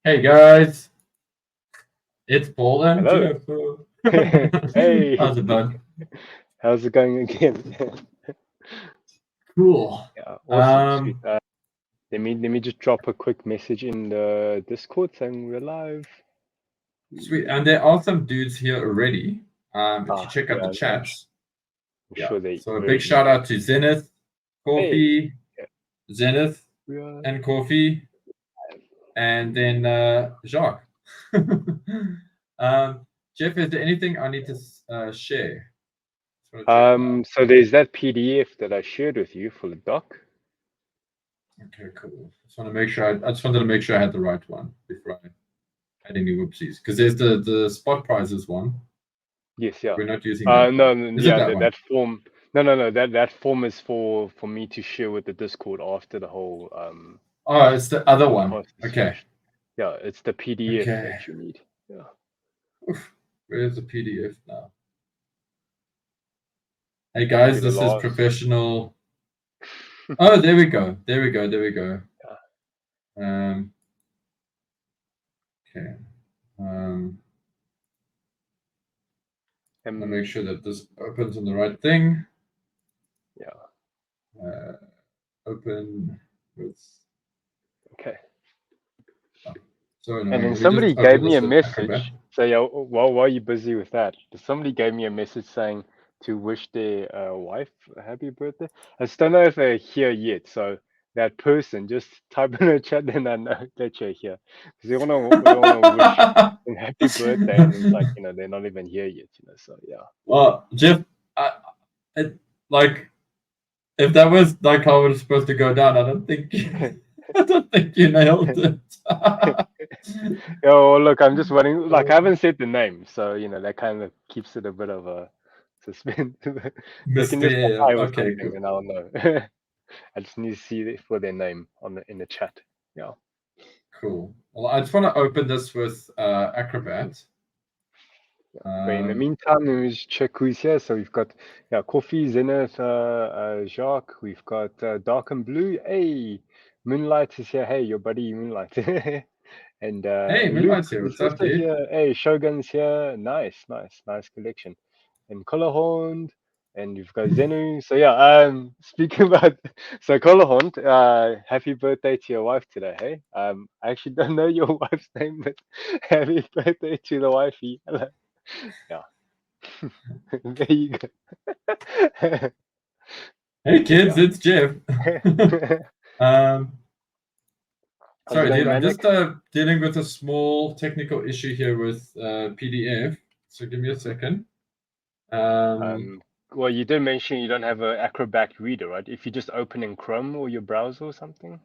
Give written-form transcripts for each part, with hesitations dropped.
Hey guys, it's Paul and Hello. Jeff. Hey, How's it, bud? how's it going again? Cool. Yeah, awesome, sweet. Um, Let me just drop a quick message in the Discord saying we're live. Sweet. And there are some dudes here already. If you Ah, check out yeah, the I'm chats, yeah. sure they So a we're big in shout there. out to Zenith, Hey, Coffee, yeah, Zenith, we are and Coffee, and then Jacques. um, Jeff, is there anything I need to share? Just want to check now. So there's that PDF that I shared with you for the doc. Okay, cool. Just want to make sure. I just wanted to make sure I had the right one before I had any whoopsies. Because there's the spot prizes one. Yes, yeah. We're not using that one. No, Is it yeah, that one? that form. No. That form is for me to share with the Discord after the whole Oh, it's the other one. BuildCast is Okay. finished. Yeah, it's the PDF Okay. that you need. Yeah. Oof. Where's the PDF now? Hey Should be guys, the this is last. professional. Oh, there we go. There we go. There we go. Yeah. Okay. I'll make sure that this opens on the right thing. Yeah. Open with. Okay. Oh, so And annoying. then Let me somebody just gave open me this a with Acrobat. message. So yeah, while you're busy with that, somebody gave me a message saying to wish their wife a happy birthday. I just don't know if they're here yet. So that person, just type in a chat, and I know that you're here because they wanna wish them happy birthday, and it's like they're not even here yet. So yeah. Well, Jeff, it, like if that was like how it was supposed to go down, I don't think you nailed it. Oh, look, I'm just wondering. Like, I haven't said the name, so that kind of keeps it a bit of a suspense. They can just Mystery. reply with Okay, something, cool. and I'll know. I just need to see for their name in the chat. Yeah. Cool. Well, I just want to open this with Acrobat. But in the meantime, let me just check who's here. So we've got Coffee, Zenith, Jacques. We've got Dark and Blue. Hey, Moonlight is here. Hey, your buddy Moonlight. And Hey, Luke Moonlight's here. is What's up, also dude? here. Hey, Shogun's here. Nice collection. And Colorhorn, and you've got Zenu. So yeah, speaking about Colorhorn, happy birthday to your wife today, hey? I actually don't know your wife's name, but happy birthday to the wifey. Yeah. There you go. Hey, kids, Yeah. it's Jeff. um, How's it Sorry, going, dude. I'm Manic? just dealing with a small technical issue here with PDF. So give me a second. Well, you did mention you don't have an Acrobat reader, right? If you just open in Chrome or your browser or something?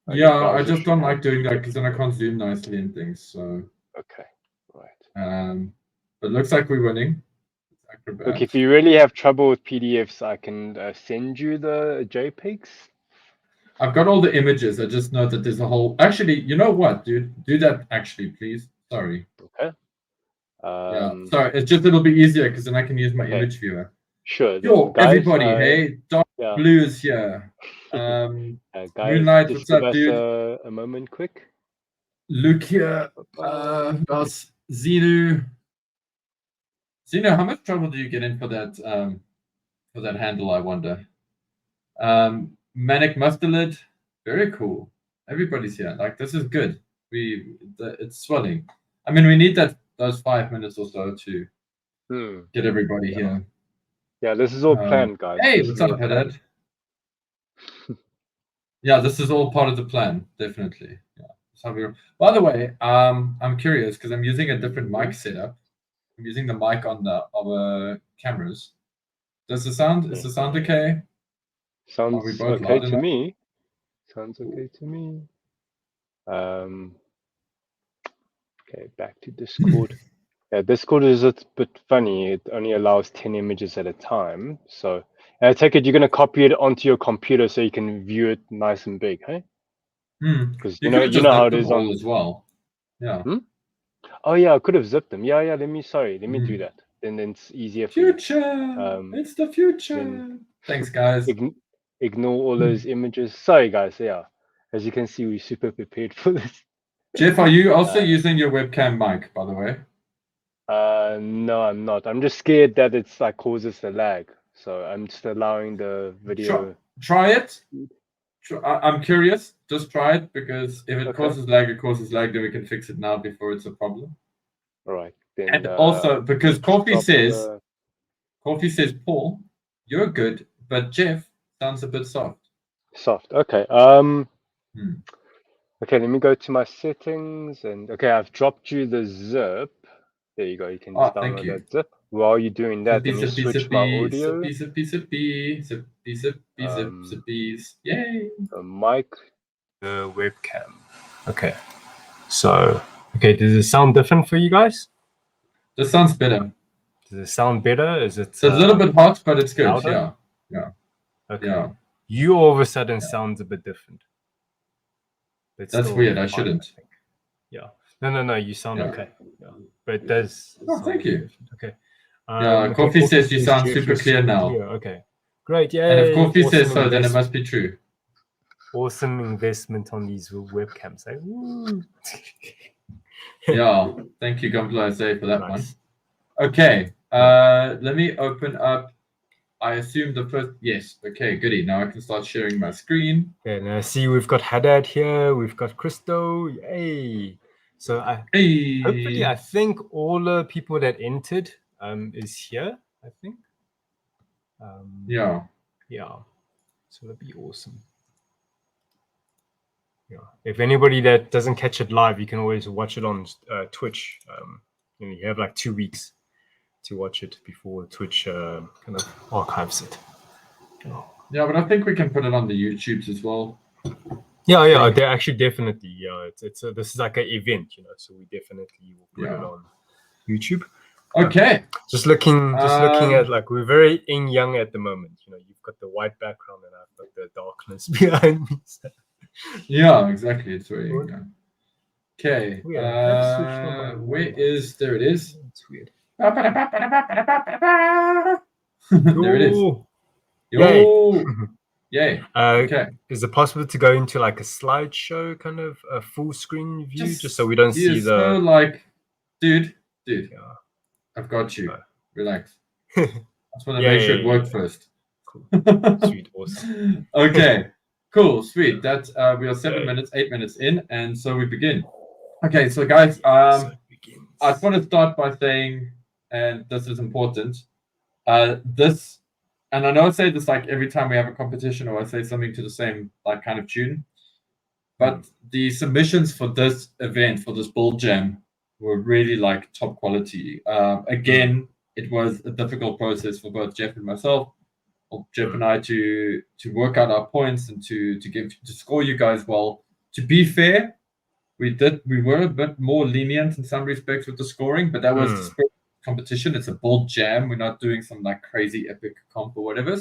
Your Yeah, I browser just should don't have like doing that PDF because then I can't zoom nicely and things. So, Okay, right. but it looks like we're winning. Look, Acrobat. if you really have trouble with PDFs, I can send you the JPEGs. I've got all the images. I just know that there's a whole. Actually, you know what, dude? Do that actually, please. Sorry. Okay. Yeah. Sorry. It's just it'll be easier because then I can use my Okay. image viewer. Sure. Then, Yo, guys. everybody. Hey, Dark Yeah. Blue is here. Guys, Moonlight, just what's give up, us dude? a moment, quick. Luke here. That's Zenu. Zenu, how much trouble do you get in for that handle? I wonder. Manic Mustard, very cool. Everybody's here. Like this is good. It's swelling. I mean, we need those 5 minutes or so to get everybody here. Yeah, this is all planned, guys. Hey, This what's is all up, Haddad? planned. Yeah, this is all part of the plan, definitely. Yeah. By the way, I'm curious because I'm using a different mic setup. I'm using the mic on our cameras. Is the sound okay? Are we Sounds both okay loud to enough? me. Sounds okay to me. Okay, back to Discord. Yeah, Discord is a bit funny. It only allows 10 images at a time. So I take it you're going to copy it onto your computer so you can view it nice and big, hey? Because You could have you just know how zipped it them is all on. as well. Yeah. Oh yeah, I could have zipped them. Yeah. Let me do that. Then it's easier for you. Future. It's the future. Then Thanks, guys. ignore all those images. Sorry, guys. Yeah, as you can see, we're super prepared for this. Jeff, are you also using your webcam mic, by the way? No, I'm not. I'm just scared that it's like causes the lag. So I'm just allowing the video. Try it. I'm curious. Just try it, because if it causes lag, then we can fix it now before it's a problem. All right. Then, And also, because Coffee says, Paul, you're good, but Jeff sounds a bit soft. Soft. Okay. Okay, let me go to my settings, and okay, I've dropped you the zip. There you go. You can just download that zip. While you're doing that, let me switch my audio. Zippies. Yay! The mic, the webcam. Okay. So, okay, does it sound different for you guys? This sounds better. Does it sound better? Is it? It's a little bit hot, but it's good. Louder? Yeah. Okay. Yeah. You all of a sudden sounds a bit different. That's weird. I shouldn't. Yeah. No. You sound okay. Yeah. But it does. Oh, thank you. Okay. Coffee says you sound super clear now. Okay. Great. Yeah. And if Coffee says so, then it must be true. Awesome investment on these webcams. Yeah. Thank you, Gumbler, for that one. Okay. Let me open up. I assume the first. Yes. Okay. Goody. Now I can start sharing my screen. Okay. Now see, we've got Haddad here. We've got Christo. Yay. So hopefully, I think all the people that entered is here. I think. Yeah. So that'd be awesome. Yeah. If anybody that doesn't catch it live, you can always watch it on Twitch. You have like 2 weeks to watch it before Twitch kind of archives it. Yeah, but I think we can put it on the YouTubes as well. Yeah, they're actually definitely. Yeah, this is like an event, so we definitely will put it on YouTube. Okay. Just looking at, like, we're very young at the moment. You've got the white background and I've got the darkness behind me. So. Yeah, exactly. It's very young. Okay. Where is? There it is. It's weird. There it is. Yay. Yay. Okay. Is it possible to go into like a slideshow kind of a full screen view, just so we don't see the? So like, dude. Yeah. I've got you. Relax. I just want to make sure it worked first. Cool. Sweet. Awesome. Okay. Cool. Sweet. That's we are 8 minutes in, and so we begin. Okay. So guys, I just want to start by saying, and this is important. And I know I say this like every time we have a competition, or I say something to the same like kind of tune, but the submissions for this event, for this build jam, were really like top quality. Again, it was a difficult process for both Jeff and myself, or Jeff and I, to work out our points and to score you guys well. To be fair, we were a bit more lenient in some respects with the scoring, but that was the spirit of competition. It's a build jam. We're not doing some like crazy epic comp or whatever.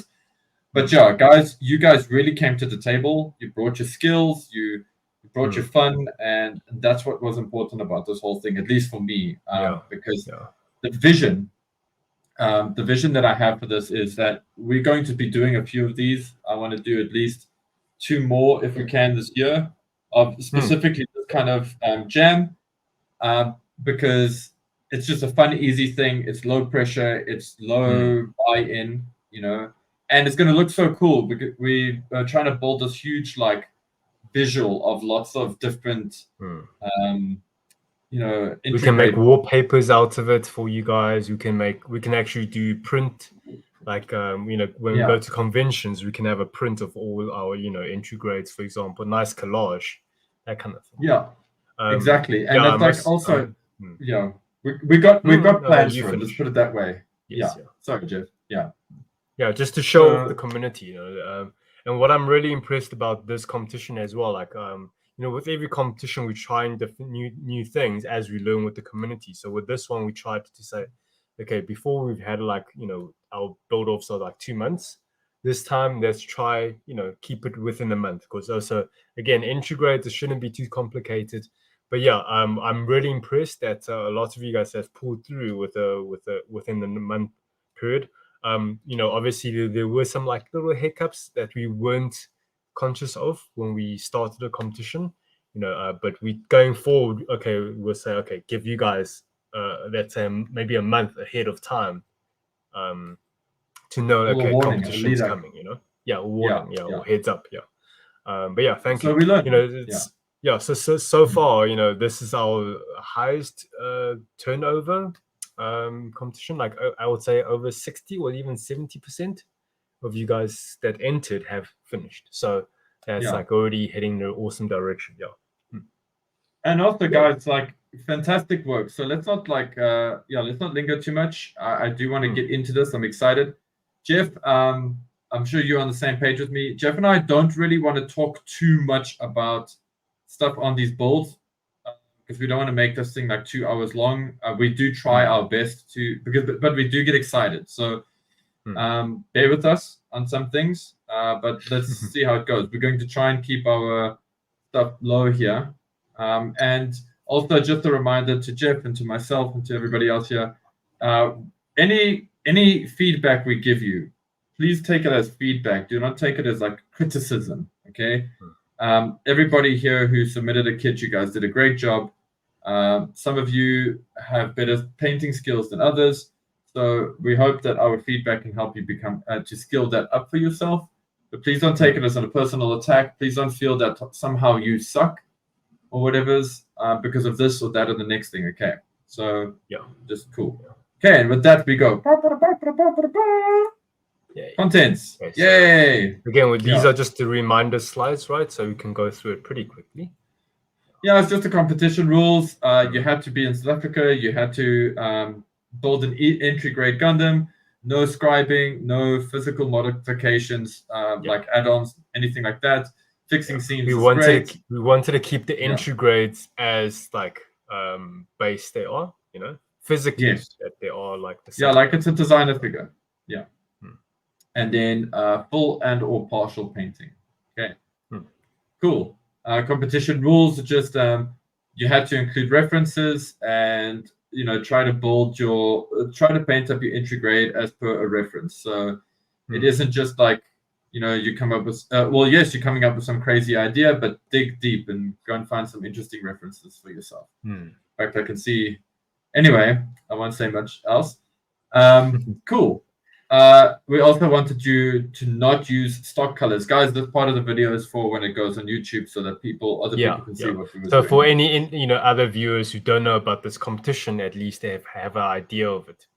But yeah, guys, you guys really came to the table. You brought your skills. You brought your fun, and that's what was important about this whole thing, at least for me, because the vision that I have for this is that we're going to be doing a few of these. I want to do at least 2 more if we can this year, of specifically this kind of jam, because it's just a fun, easy thing. It's low pressure. It's low buy-in, and it's going to look so cool because we are trying to build this huge like visual of lots of different we can make wallpapers out of it for you guys. We can actually do print, like when we go to conventions, we can have a print of all our entry grades, for example, nice collage, that kind of thing. Exactly. And it's like also we got plans for it. Let's put it that way. Sorry, Jeff. Just to show the community, and what I'm really impressed about this competition as well, like with every competition we're trying different new things as we learn with the community. So with this one, we tried to say, okay, before we've had like our build-offs are like 2 months. This time, let's try keep it within a month, because also again, entry grades, it shouldn't be too complicated. But I'm really impressed that a lot of you guys have pulled through within the month period. Obviously there were some like little hiccups that we weren't conscious of when we started the competition. But we going forward, okay, we'll say, okay, give you guys, let's say maybe a month ahead of time, to know, Little okay, warning, a competition's lead up. coming, a warning, Yeah. or heads up, But yeah, thank So you. we learned. It's so far, this is our highest turnover competition. Like I would say over 60 or even 70% of you guys that entered have finished. So that's like already heading in the awesome direction. And also, guys, like fantastic work. So let's not let's not linger too much. I do want to get into this. I'm excited. Jeff, I'm sure you're on the same page with me. Jeff and I don't really want to talk too much about stuff on these builds because we don't want to make this thing like 2 hours long. We do try our best but we do get excited. So bear with us on some things, but let's see how it goes. We're going to try and keep our stuff low here. And also just a reminder to Jeff and to myself and to everybody else here, any feedback we give you, please take it as feedback. Do not take it as like criticism, okay? Everybody here who submitted a kit, you guys did a great job. Some of you have better painting skills than others. So we hope that our feedback can help you become to skill that up for yourself. But please don't take it as a personal attack. Please don't feel that somehow you suck or whatever's because of this or that or the next thing. Okay. So just cool. Okay, and with that we go. Yay. Contents. Okay, so Yay. Again, these are just the reminder slides, right? So we can go through it pretty quickly. Yeah, it's just the competition rules. You had to be in South Africa. You had to build an entry grade Gundam. No scribing, no physical modifications like add-ons, anything like that. Fixing seams. We wanted to keep the entry grades as like base they are, physically that they are like the same. Like it's a designer figure. And then full and or partial painting. Okay. Cool. Competition rules are just you had to include references and try to paint up your entry grade as per a reference. So it isn't just like you come up with yes, you're coming up with some crazy idea, but dig deep and go and find some interesting references for yourself. In fact, I can see. Anyway, I won't say much else. Cool. We also wanted you to not use stock colors, guys. This part of the video is for when it goes on YouTube, so that other people can see what we were doing. So for any other viewers who don't know about this competition, at least they have an idea of it.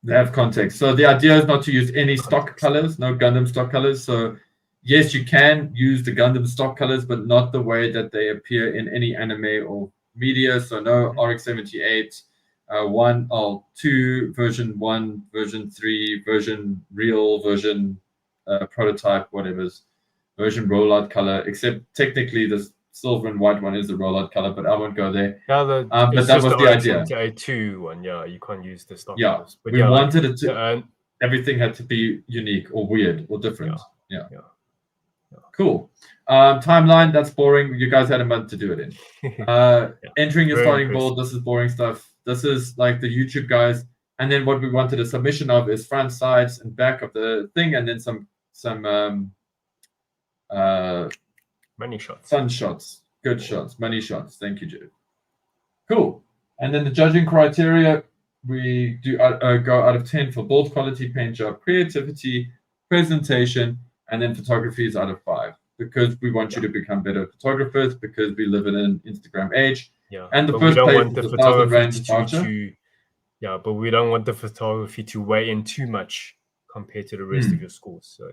They have context. So the idea is not to use any stock colors, no Gundam stock colors. So yes, you can use the Gundam stock colors, but not the way that they appear in any anime or media. So no RX-78. 1 or 2 version 1, version 3, version real, version prototype, whatever's version rollout color. Except technically the silver and white one is the rollout color, but I won't go there. But that was the idea. RX-78-2 one, you can't use the stock colors. But we wanted it to. Everything had to be unique or weird or different. Cool. Timeline, that's boring. You guys had a month to do it in. Entering your starting board, this is boring stuff. This is like the YouTube guys. And then what we wanted a submission of is front, sides, and back of the thing, and then some money shots. Sun shots. Good shots. Money shots. Thank you, Jude. Cool. And then the judging criteria, we do go out of 10 for build quality, paint job, creativity, presentation, and then photography is out of 5 because we want you to become better photographers because we live in an Instagram age. And the first place is the 1,000 Rand voucher. But we don't want the photography to weigh in too much compared to the rest of your scores. So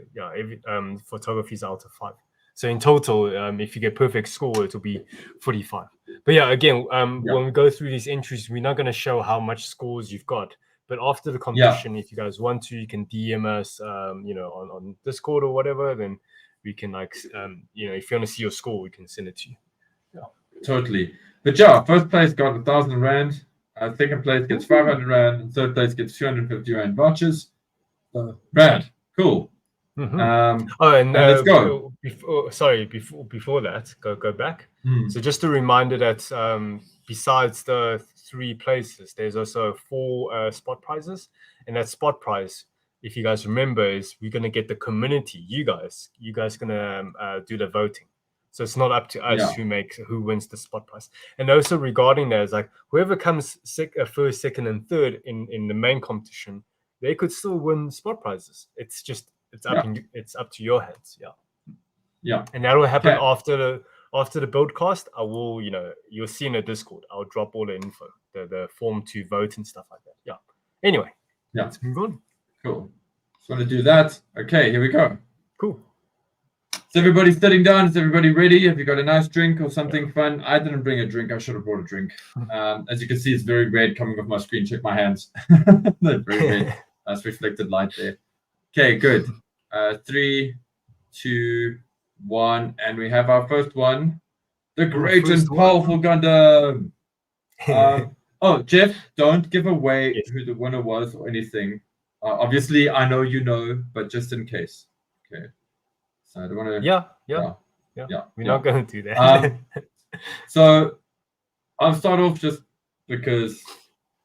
photography is out of 5. So in total, if you get perfect score, it will be 45. But again, when we go through these entries, we're not going to show how much scores you've got. But after the competition, if you guys want to, you can DM us, on Discord or whatever. Then we can if you want to see your score, we can send it to you. Totally. But first place got 1,000 Rand. Second place gets 500 Rand, and third place gets 250 Rand vouchers. Rand, cool. Let's go. Before that, go back. So just a reminder that besides the 3 places, there's also 4 spot prizes, and that spot prize, if you guys remember, is we're gonna get the community. You guys gonna do the voting. So it's not up to us Yeah. who wins the spot prize. And also regarding that, is like whoever comes first, second, and third in the main competition, they could still win spot prizes. It's just it's up to your hands. Yeah. Yeah. And that will happen Okay. after the BuildCast. I will, you'll see in the Discord. I'll drop all the info, the form to vote and stuff like that. Yeah. Anyway, let's move on. Cool. Just want to do that. Okay, here we go. Cool. Is everybody sitting down? Is everybody ready? Have you got a nice drink or something fun? I didn't bring a drink. I should have brought a drink. As you can see, it's very red coming off my screen. Check my hands. They're very red. Nice reflected light there. Okay, good. 3, 2, 1. And we have our first one. The great and powerful Gundam. Jeff, don't give away who the winner was or anything. Obviously, I know you know, but just in case. Okay. So I don't want to. Yeah. We're not going to do that. So I'll start off just because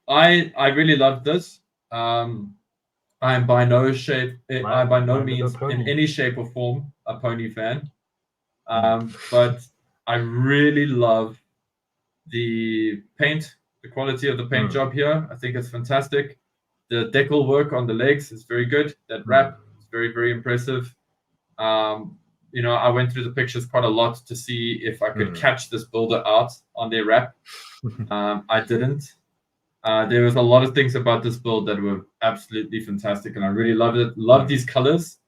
I really love this. I am by no means in any shape or form a pony fan. But I really love the paint, the quality of the paint job here. I think it's fantastic. The decal work on the legs is very good. That wrap is very, very impressive. I went through the pictures quite a lot to see if I could catch this builder out on their wrap. I didn't. There was a lot of things about this build that were absolutely fantastic, and I really loved it. Love these colors.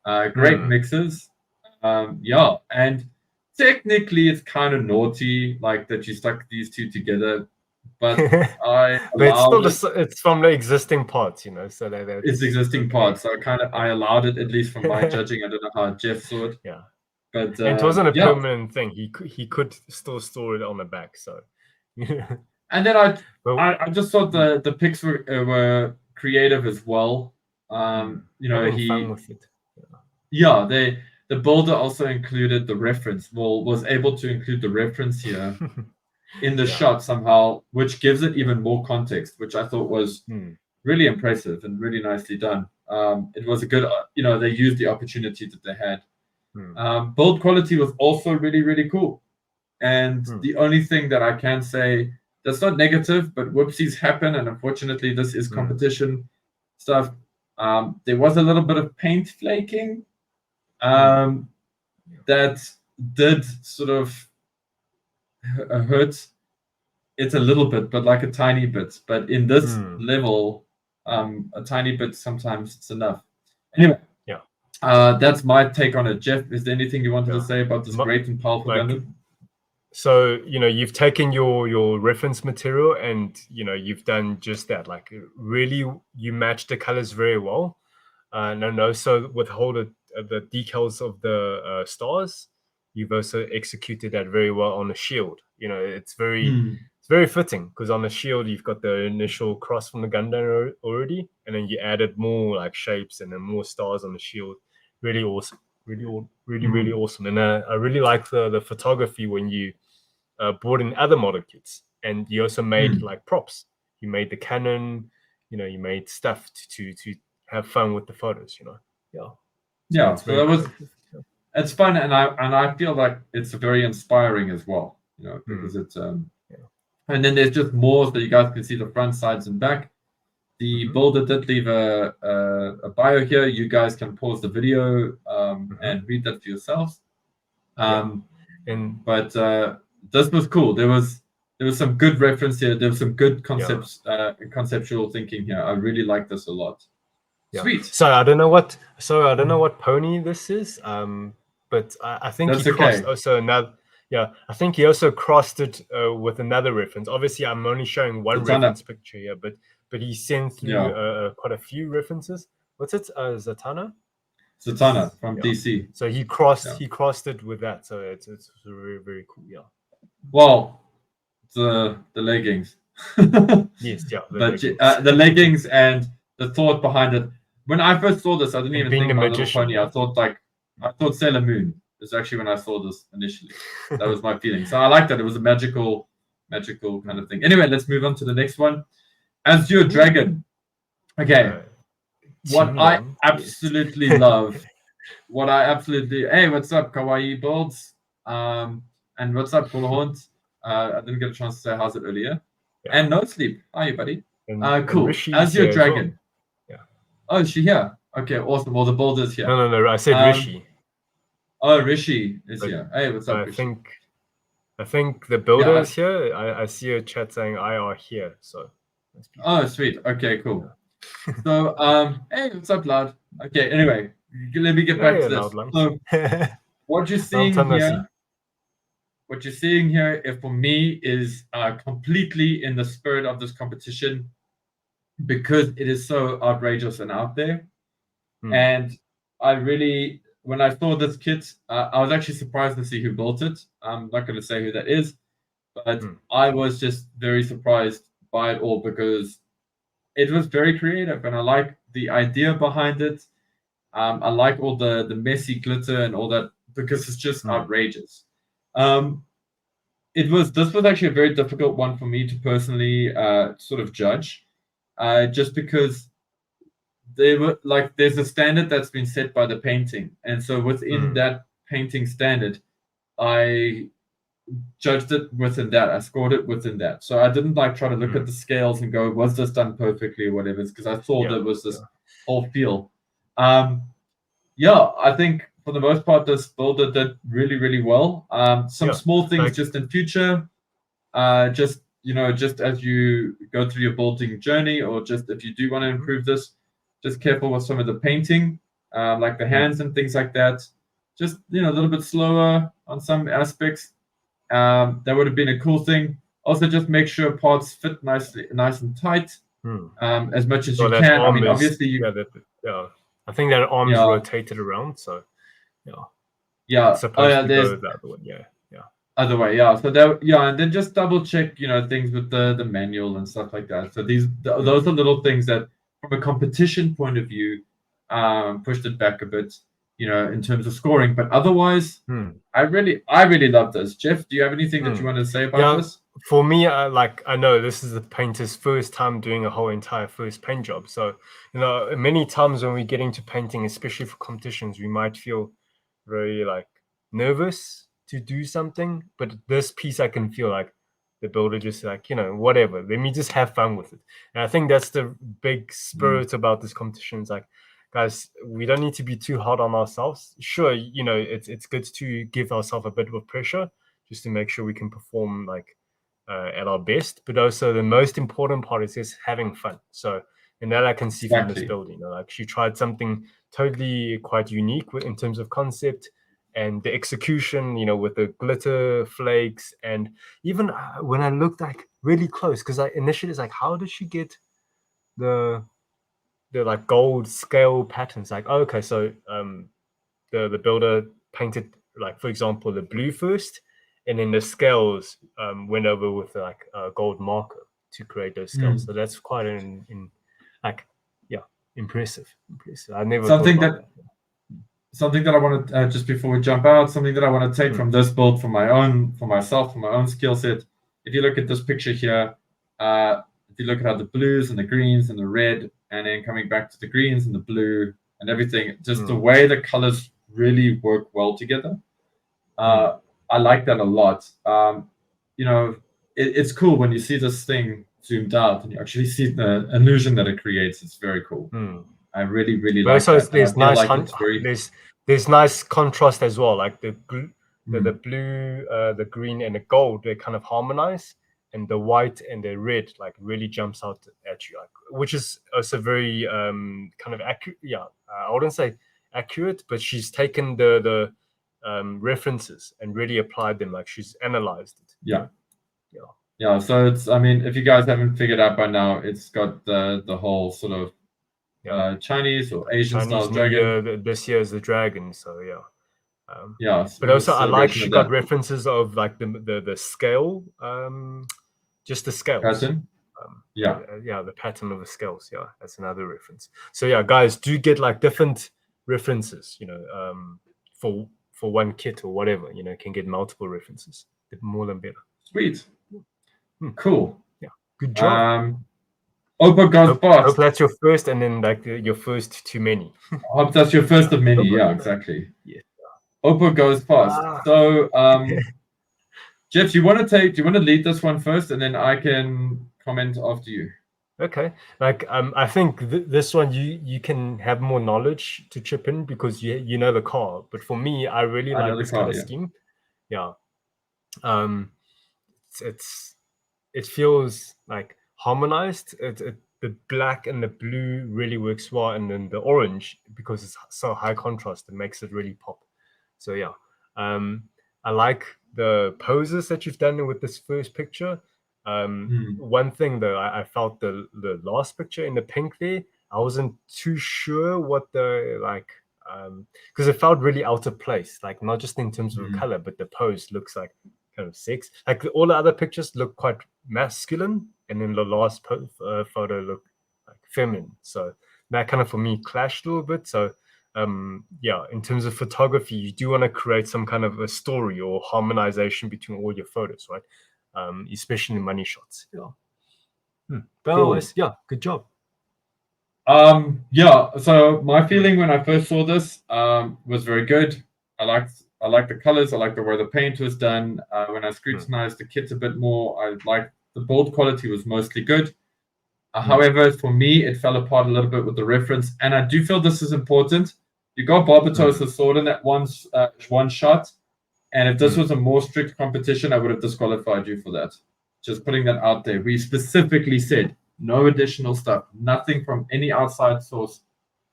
Great mixes. And technically it's kind of naughty, like that you stuck these two together. But it's from the existing parts, so it's existing parts. So I allowed it, at least from my judging. I don't know how Jeff saw it. Yeah. But it wasn't a permanent thing. He could still store it on the back. So and then I just thought the pics were creative as well. Fun with it. The builder also included the reference. Was able to include the reference here in the shot somehow, which gives it even more context, which I thought was really impressive and really nicely done. It was a good, they used the opportunity that they had. Build quality was also really, really cool. And the only thing that I can say that's not negative, but whoopsies happen, and unfortunately this is competition stuff. There was a little bit of paint flaking that did sort of hurt it a little bit, but like a tiny bit. But in this level, a tiny bit sometimes it's enough. Anyway, that's my take on it. Jeff, is there anything you wanted to say about this great and powerful Gundam? So you've taken your reference material and you've done just that. Like really, you match the colors very well. So with all the decals of the stars, you've also executed that very well on the shield. It's very fitting because on the shield you've got the initial cross from the Gundam already, and then you added more like shapes and then more stars on the shield. Really awesome, really awesome. And I really like the photography when you brought in other model kits, and you also made like props. You made the cannon, you made stuff to have fun with the photos. So that was it's fun, and I feel like it's very inspiring as well. Because it's and then there's just more, so you guys can see the front, sides, and back. The builder did leave a bio here. You guys can pause the video and read that for yourselves. But this was cool. There was some good reference here. There was some good conceptual thinking here. I really like this a lot. Sweet. So I don't know what pony this is. But I think he crossed also another. Yeah, I think he also crossed it with another reference. Obviously, I'm only showing one reference picture here, but he sent through quite a few references. What's it? Zatanna? Zatanna from DC. So he crossed it with that. So it's very, very cool. Yeah. Well, the leggings. Yes, the leggings and the thought behind it. When I first saw this, I didn't even think My Little Pony. I thought Sailor Moon is actually when I saw this initially. That was my feeling. So I like that. It was a magical kind of thing. Anyway, let's move on to the next one. Azure Dragon. Okay. What I absolutely love. Hey, what's up, Kawaii Builds? And what's up, Bullhorn? I didn't get a chance to say how's it earlier. Yeah. And No Sleep. Hi, buddy. And Cool. Rishi's As your here as well. dragon. Yeah. Oh, is she here? Okay, awesome. Well, the builder's here. No. I said Rishi. Oh, Rishi is But here. Hey, what's up, I Rishi? think the builder is here. I see a chat saying I are here. So. Oh, sweet. Okay, cool. So, hey, what's up, lad? Okay, anyway, let me get back to this. So, what you're seeing here, if for me, is completely in the spirit of this competition because it is so outrageous and out there. And I really, when I saw this kit, I was actually surprised to see who built it. I'm not going to say who that is, but I was just very surprised by it all because it was very creative and I like the idea behind it. I like all the messy glitter and all that because it's just outrageous. This was actually a very difficult one for me to personally sort of judge, just because there's a standard that's been set by the painting, and so within that painting standard, I judged it within that. I scored it within that. So I didn't try to look at the scales and go, was this done perfectly or whatever, because I thought there was this whole feel. I think for the most part, this builder did really, really well. Some small things just in future, just as you go through your building journey, or just if you do want to improve this, just careful with some of the painting, like the hands and things like that. Just a little bit slower on some aspects. That would have been a cool thing. Also, just make sure parts fit nice and tight, as much as you can. I mean, obviously, I think that arm's rotated around, so it's supposed to go the other way. Other way, So that, and then just double check, things with the manual and stuff like that. So those are little things that, from a competition point of view, pushed it back a bit, in terms of scoring. But otherwise, I really love this. Jeff, do you have anything that you want to say about this? For me, I know this is the painter's first time doing a whole entire first paint job. So, many times when we get into painting, especially for competitions, we might feel very nervous to do something. But this piece, I can feel like the builder just whatever. Let me just have fun with it. And I think that's the big spirit about this competition. It's guys, we don't need to be too hard on ourselves. Sure, it's good to give ourselves a bit of pressure just to make sure we can perform at our best. But also the most important part is just having fun. So, and that I can see from this build. She tried something totally quite unique in terms of concept and the execution. With the glitter flakes, and even when I looked really close, because I initially was how did she get the gold scale patterns? Okay, so the builder painted for example the blue first, and then the scales went over with a gold marker to create those scales. So that's quite impressive. I never something that I want to just before we jump out, something that I want to take from this build for myself, for my own skill set. If you look at this picture here, if you look at how the blues and the greens and the red, and then coming back to the greens and the blue and everything, just the way the colors really work well together. I like that a lot. It's cool when you see this thing zoomed out and you actually see the illusion that it creates. It's very cool. I really, really like that. There's nice contrast as well. The blue, the green, and the gold, they kind of harmonize, and the white and the red really jumps out at you, which is also very kind of accurate. I wouldn't say accurate, but she's taken the references and really applied them. She's analyzed it. So it's, if you guys haven't figured out by now, it's got the whole sort of Chinese or Asian style dragon. This year is the dragon, so but also I like she got references of the scale, just the scales pattern. The pattern of the scales. That's another reference. So guys, do get different references, for one kit or whatever, can get multiple references. The more than better. Sweet. Cool. Good job. Opa goes fast. Hope that's your first, and then your first too many. I hope that's your first of many. Exactly. Oppo goes fast. Ah. So, Jeff, do you want to lead this one first, and then I can comment after you? Okay, like I think this one you can have more knowledge to chip in because you know the car. But for me, I really I know like the this car, color yeah. scheme. Yeah, it feels like harmonized. The black and the blue really works well, and then the orange, because it's so high contrast, it makes it really pop. So yeah, I like the poses that you've done with this first picture. One thing though, I felt the last picture in the pink there, I wasn't too sure what the like, because it felt really out of place, like not just in terms of the color, but the pose looks like kind of sex. Like all the other pictures look quite masculine, and then the last photo looked like feminine. So that kind of for me clashed a little bit. So yeah, in terms of photography, you do want to create some kind of a story or harmonization between all your photos, right? Especially in money shots. Yeah. But otherwise, yeah, good job. Yeah. So my feeling when I first saw this was very good. I liked the colors. I liked the way the paint was done. When I scrutinized the kits a bit more, I liked the build quality was mostly good. However, for me, it fell apart a little bit with the reference, and I do feel this is important. You got Barbatos' sword in that one shot, and if this was a more strict competition, I would have disqualified you for that. Just putting that out there. We specifically said no additional stuff, nothing from any outside source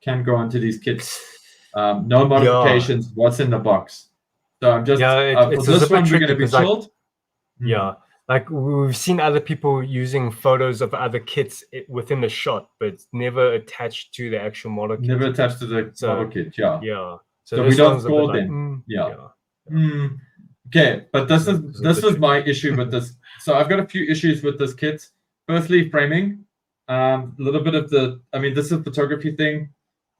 can go into these kits. No modifications. What's in the box? So I'm just for this one we're going to be chilled. Yeah. Like we've seen other people using photos of other kits within the shot, but never attached to the actual model kit. Never attached to the model kit, yeah. Yeah. So we don't score them. Okay, but this is my issue with this. So I've got a few issues with this kit. Firstly, framing. A little bit of this is a photography thing.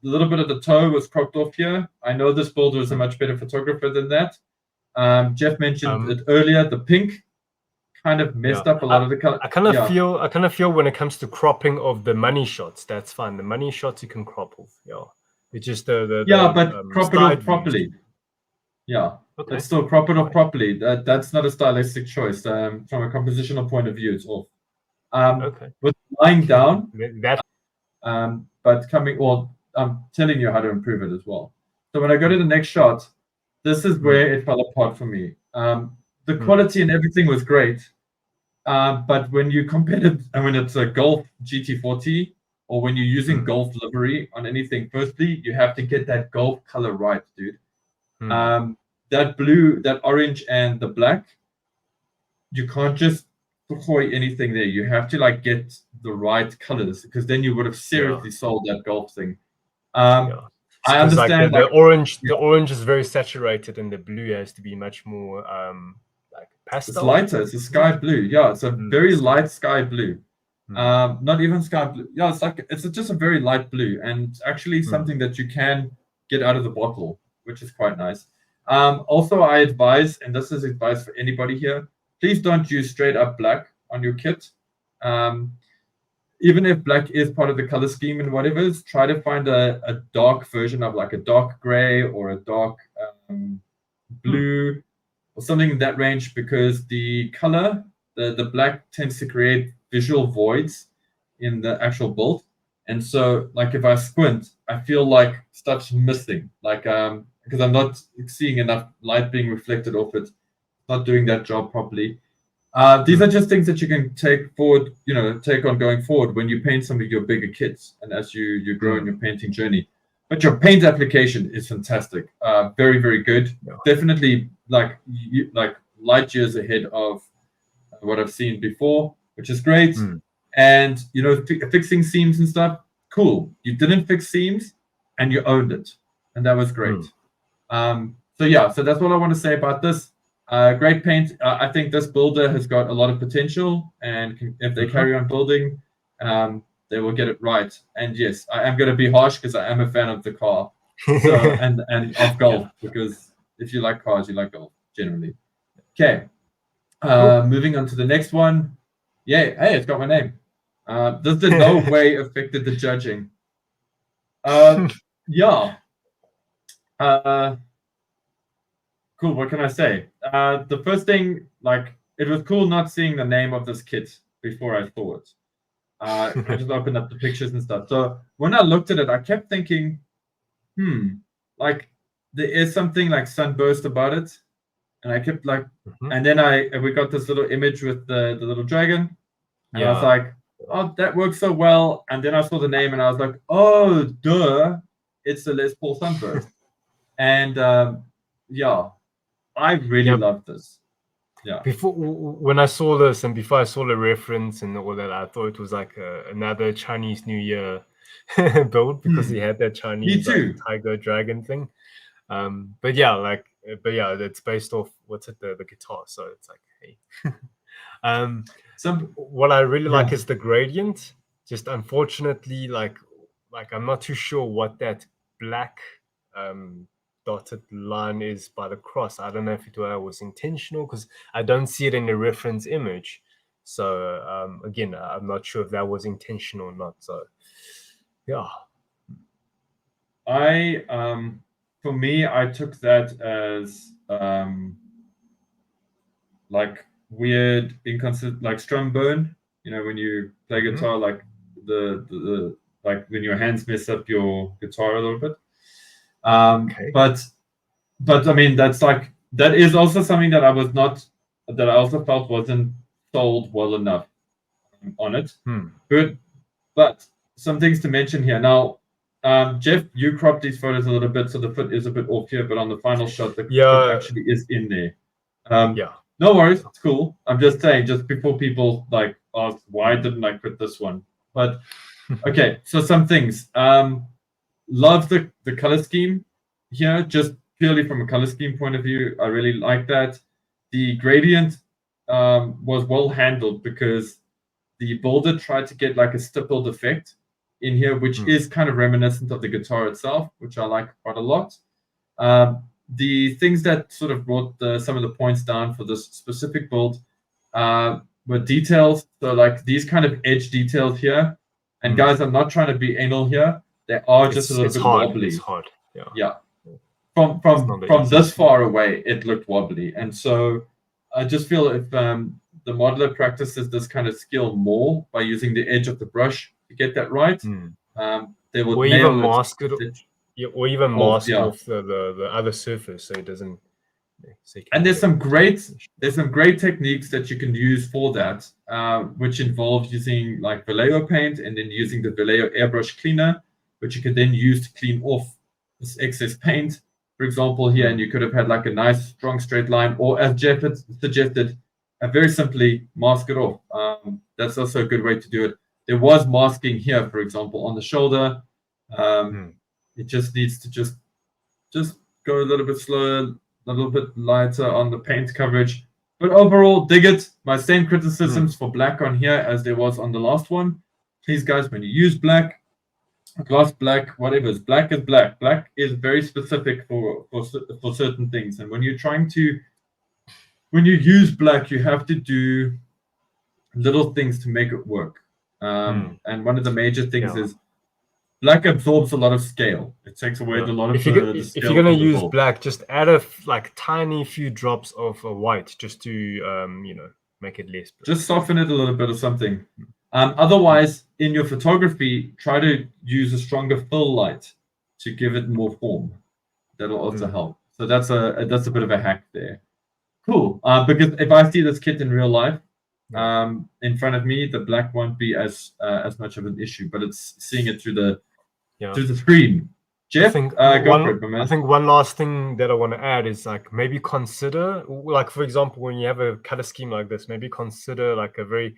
A little bit of the toe was cropped off here. I know this builder is a much better photographer than that. Jeff mentioned it earlier. The pink kind of messed up a lot of the color. I kind of feel when it comes to cropping of the money shots, that's fine. The money shots you can crop off. Yeah, it's just but crop it off properly. Yeah, okay. It's still crop it off properly. That's not a stylistic choice. From a compositional point of view, it's off. With lying down, but coming. Well, I'm telling you how to improve it as well. So when I go to the next shot, this is where it fell apart for me. The quality and everything was great. But when you compare it, when it's a Golf GT40 or when you're using Golf livery on anything, firstly, you have to get that Golf color right, dude. That blue, that orange, and the black, you can't just toy anything there. You have to get the right colors because then you would have seriously sold that Golf thing. I understand the orange is very saturated, and the blue has to be much more pastel. It's lighter. It's a sky blue. Yeah, it's a very light sky blue. Not even sky blue. Yeah, it's just a very light blue, and actually something that you can get out of the bottle, which is quite nice. Also, I advise, and this is advice for anybody here, please don't use straight up black on your kit. Even if black is part of the color scheme and whatever, try to find a dark version of a dark gray or a dark blue or something in that range, because the color, the black tends to create visual voids in the actual build. And so if I squint, I feel like stuff's missing, because I'm not seeing enough light being reflected off it, not doing that job properly. These are just things that you can take on going forward when you paint some of your bigger kits and as you grow in your painting journey. But your paint application is fantastic. Very, very good. Yeah. Definitely light years ahead of what I've seen before, which is great. And fixing seams and stuff, cool. You didn't fix seams and you owned it, and that was great. So that's all I want to say about this. Great paint. I think this builder has got a lot of potential, and if they carry on building, they will get it right. And yes, I am going to be harsh because I am a fan of the car, and of golf, because if you like cars, you like golf generally. Okay, moving on to the next one. Yeah, hey, it's got my name. This in no way affected the judging. cool. What can I say? The first thing, like, it was cool not seeing the name of this kit before I saw it. I just opened up the pictures and stuff. So when I looked at it, I kept thinking, like there is something like sunburst about it, and I kept like, and then we got this little image with the little dragon, and I was like, oh, that works so well. And then I saw the name, and I was like, oh, duh, it's the Les Paul Sunburst, and yeah, I really love this. Yeah. Before, when I saw this and before I saw the reference and all that, I thought it was like another Chinese New Year build because he had that Chinese like, tiger dragon thing. But yeah, it's based off what's it, the guitar. So it's like, hey. What I really like is the gradient. Just unfortunately, like I'm not too sure what that black dotted line is by the cross. I don't know if it was intentional because I don't see it in the reference image. So again, I'm not sure if that was intentional or not. So yeah. For me, I took that as like weird inconsistent, like strum burn. You know, when you play guitar, like the like when your hands mess up your guitar a little bit. But I mean, that is also something that I also felt wasn't sold well enough on it. But some things to mention here. Now, Jeff, you cropped these photos a little bit, so the foot is a bit off here, but on the final shot, the foot actually is in there. No worries, it's cool. I'm just saying, just before people like ask, why didn't I put this one? But okay, so some things. Love the color scheme here, just purely from a color scheme point of view. I really like that. The gradient was well handled because the builder tried to get like a stippled effect in here, which is kind of reminiscent of the guitar itself, which I like quite a lot. The things that sort of brought some of the points down for this specific build were details. So like these kind of edge details here. And guys, I'm not trying to be anal here. They are just a little bit wobbly. It's hard. Yeah. From this far away, it looked wobbly. And so I just feel if the modeler practices this kind of skill more by using the edge of the brush to get that right, they will or even mask it. Or even mask off the other surface so it doesn't. And there's some great techniques that you can use for that, which involve using like Vallejo paint and then using the Vallejo airbrush cleaner, which you can then use to clean off this excess paint. For example, here, and you could have had like a nice strong straight line, or as Jeff had suggested, very simply mask it off. That's also a good way to do it. There was masking here, for example, on the shoulder. It just needs to just go a little bit slower, a little bit lighter on the paint coverage. But overall, dig it. My same criticisms for black on here as there was on the last one. Please, guys, when you use black, gloss black, whatever, black is black. Black is very specific for certain things. And when you use black, you have to do little things to make it work. And one of the major things is black absorbs a lot of scale. It takes away a lot of the scale. If you're gonna use black, just add a tiny few drops of white just to make it less black. Just soften it a little bit or something. Otherwise, in your photography, try to use a stronger fill light to give it more form. That'll also help. So that's a bit of a hack there. Cool. Because if I see this kit in real life, in front of me, the black won't be as much of an issue, but it's seeing it through the screen. Jeff, go for it, man. I think one last thing that I want to add is like maybe consider, like for example, when you have a color scheme like this, maybe consider like a very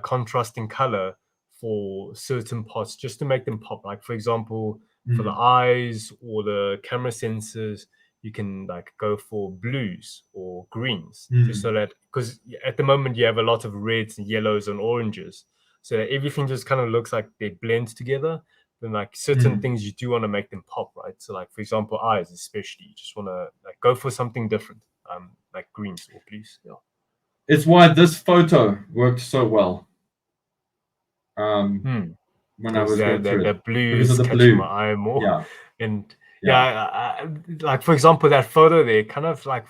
contrasting color for certain parts just to make them pop. Like for example, for the eyes or the camera sensors, you can like go for blues or greens, just so that, because at the moment you have a lot of reds and yellows and oranges, so that everything just kind of looks like they blend together. Then like certain things you do want to make them pop, right? So like for example, eyes especially, you just want to like go for something different, like greens or blues. It's why this photo worked so well. When I was going through the it. blue is catching my eye more. And Like for example, that photo there, kind of like,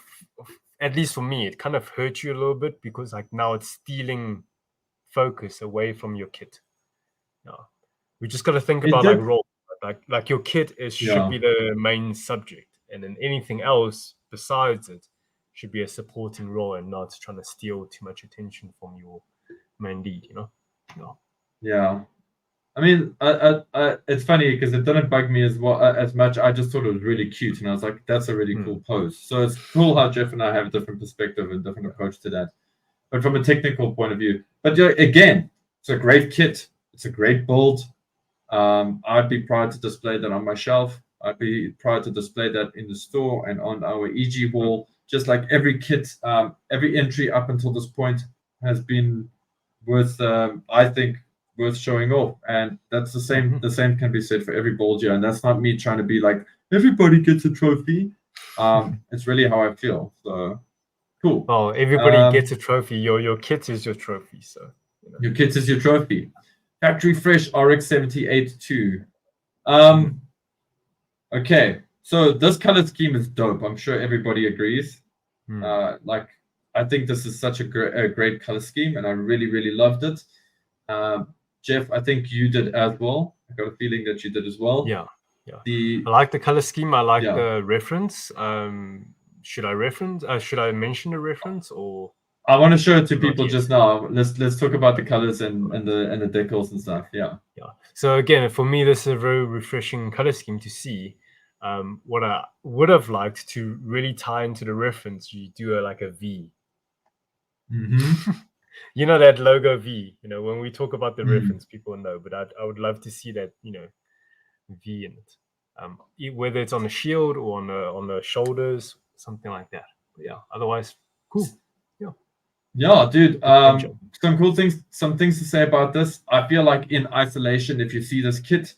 at least for me, it kind of hurt you a little bit because like now it's stealing focus away from your kit. Yeah, we just got to think about like role, like your kit should be the main subject, and then anything else besides it should be a supporting role and not trying to steal too much attention from your main lead. Yeah. I mean, it's funny because it didn't bug me as much. I just thought it was really cute, and I was like, "That's a really cool pose." So it's cool how Jeff and I have a different perspective and different approach to that. But from a technical point of view, but again, it's a great kit. It's a great build. I'd be proud to display that on my shelf. I'd be proud to display that in the store and on our EG wall. Just like every kit, every entry up until this point has been worth, I think, worth showing off. And that's the same. The same can be said for every build here. And that's not me trying to be like everybody gets a trophy. It's really how I feel. So cool. Oh, everybody gets a trophy. Your kit is your trophy. So your kit is your trophy. Factory fresh RX-78-2. Okay, so this color scheme is dope. I'm sure everybody agrees. Like, I think this is such a great color scheme, and I really, really loved it. Jeff, I think you did as well. I got a feeling that you did as well. Yeah. I like the color scheme. I like the reference. Should I mention the reference or? I want to show it to people just now. Let's talk about the colors and the decals and stuff. Yeah. So again, for me, this is a very refreshing color scheme to see. What I would have liked to really tie into the reference, you do like a V. You know that logo V. When we talk about the reference, people know. But I would love to see that V in it, whether it's on the shield or on the shoulders, something like that. But yeah. Otherwise, cool. Yeah, dude. Some cool things, some things to say about this. I feel like in isolation, if you see this kit,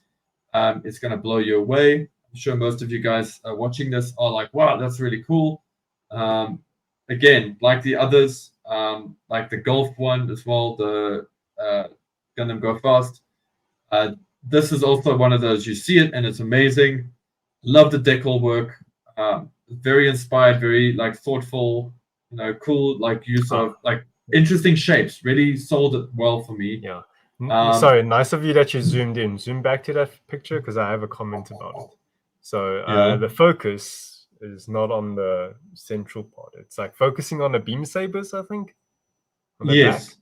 it's gonna blow you away. I'm sure most of you guys watching this are like, "Wow, that's really cool." Again, like the others, like the Golf one as well, the Gundam Go Fast. This is also one of those. You see it and it's amazing. Love the decal work. Very inspired, very like thoughtful. Cool, like use of like interesting shapes. Really sold it well for me. Yeah. Sorry, nice of you that you zoomed in. Zoom back to that picture because I have a comment about it. So the focus is not on the central part. It's like focusing on the beam sabers, I think. Yes.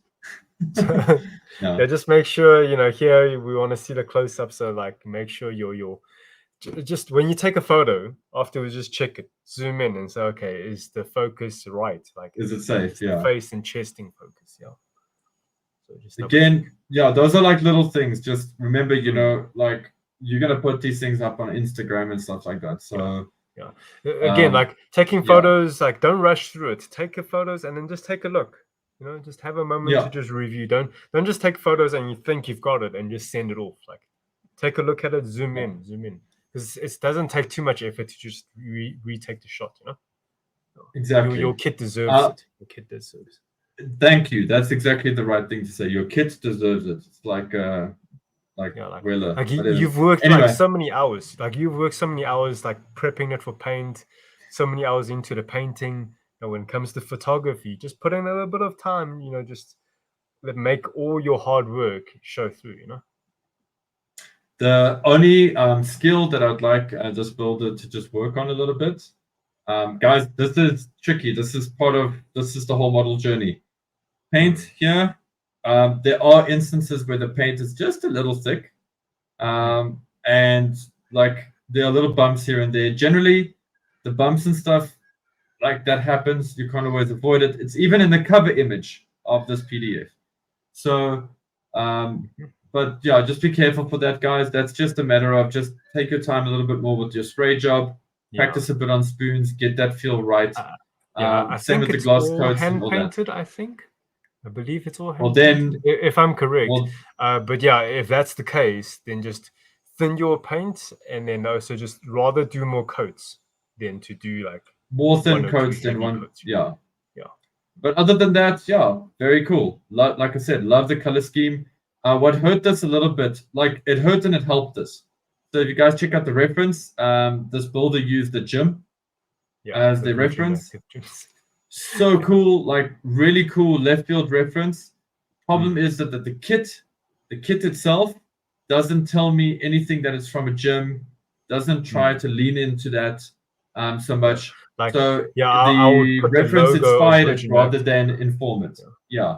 Just make sure here we want to see the close up. So like make sure you're just when you take a photo afterwards, just check it, zoom in, and say, okay, is the focus right? Like, is it safe? The face and chesting focus. Yeah. So just again, those are like little things. Just remember, like you're gonna put these things up on Instagram and stuff like that. So again, like taking photos, like don't rush through it. Take your photos and then just take a look. Just have a moment to just review. Don't just take photos and you think you've got it and just send it off. Like, take a look at it, zoom in. Because it doesn't take too much effort to just retake the shot, Exactly. Your kit deserves it. Your kit deserves it. Thank you. That's exactly the right thing to say. Your kit deserves it. It's like you've worked like so many hours. Like you've worked so many hours, like prepping it for paint. So many hours into the painting. When it comes to photography, just put in a little bit of time. Just make all your hard work show through. The only skill that I'd like this builder to just work on a little bit, guys, this is tricky. This is the whole model journey. Paint here, there are instances where the paint is just a little thick, and like there are little bumps here and there. Generally, the bumps and stuff like that happens. You can't always avoid it. It's even in the cover image of this PDF. So, but yeah, just be careful for that, guys. That's just a matter of just take your time a little bit more with your spray job, practice a bit on spoons, get that feel right. I same think with the gloss all coats hand and all painted. that. I believe it's all hand Well, then, painted, if I'm correct. But yeah, if that's the case, then just thin your paint, and then also just rather do more coats than to do like more thin coats than one. Coats. Yeah. But other than that, very cool. Like I said, love the color scheme. What hurt this a little bit, like it hurt and it helped us. So if you guys check out the reference, this builder used the gym as the reference. So cool, like really cool left field reference. Problem is that the kit itself doesn't tell me anything that it's from a gym, doesn't try to lean into that so much. Like, so I would the put reference the logo inspired it Virgin rather Active. than inform it. Yeah.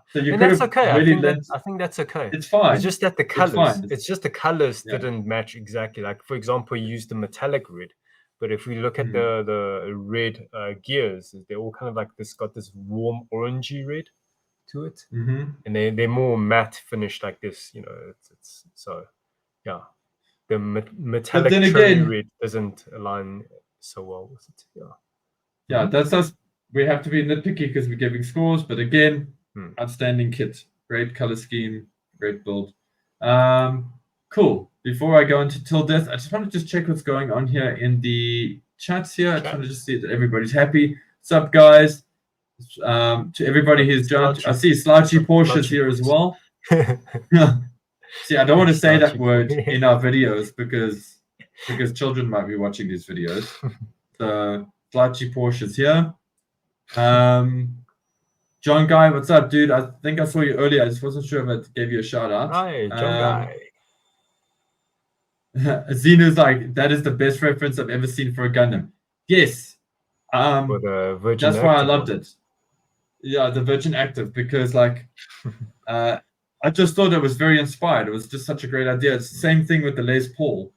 So you And could that's have okay. really I think that's okay. It's fine. It's just that the colors. fine. It's just the colors Yeah. didn't match exactly. Like, for example, you used the metallic red, but if we look at the red gears, they're all kind of like this. Got this warm orangey red to it, and they're more matte finished like this. You know, it's so yeah. The metallic cherry red doesn't align so well with it. Yeah. Yeah, that's us. We have to be nitpicky because we're giving scores, but again, outstanding kit, great color scheme, great build. Cool. Before I go into Till Death, I just want to check what's going on here in the chats here. I just want to see that everybody's happy. What's up, guys? To everybody who's joined, I see Slouchy Porsche's here as well. See, I don't want to say that word in our videos because children might be watching these videos. So Slouchy Porsche's here. John Guy, what's up, dude? I think I saw you earlier. I just wasn't sure if I gave you a shout out. Hi, John Guy. Xeno's like, that is the best reference I've ever seen for a Gundam. Yes. For the Virgin that's why I Active loved one. it. Yeah, the Virgin Active, because like I just thought it was very inspired. It was just such a great idea. It's the same thing with the Les Paul.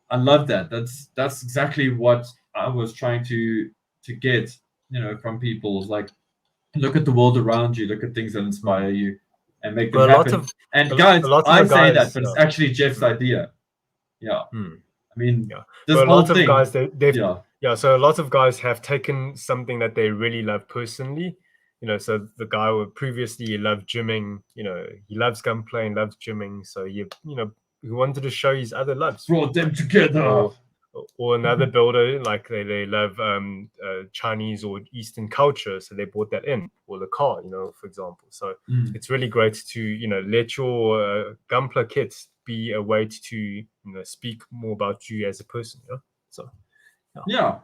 I love that. That's exactly what I was trying to get, from people. Like, look at the world around you, look at things that inspire you, and make them happen. Guys, I say that, but it's actually Jeff's idea. Yeah. I mean, this whole thing. Guys, so a lot of guys have taken something that they really love personally. So the guy who previously loved gymming, he loves gunplay and loves gymming. So he wanted to show his other loves. Brought them together. Or another builder, like they love Chinese or Eastern culture, so they brought that in, or the car, for example. So it's really great to let your gunpla kits be a way to speak more about you as a person. So yeah,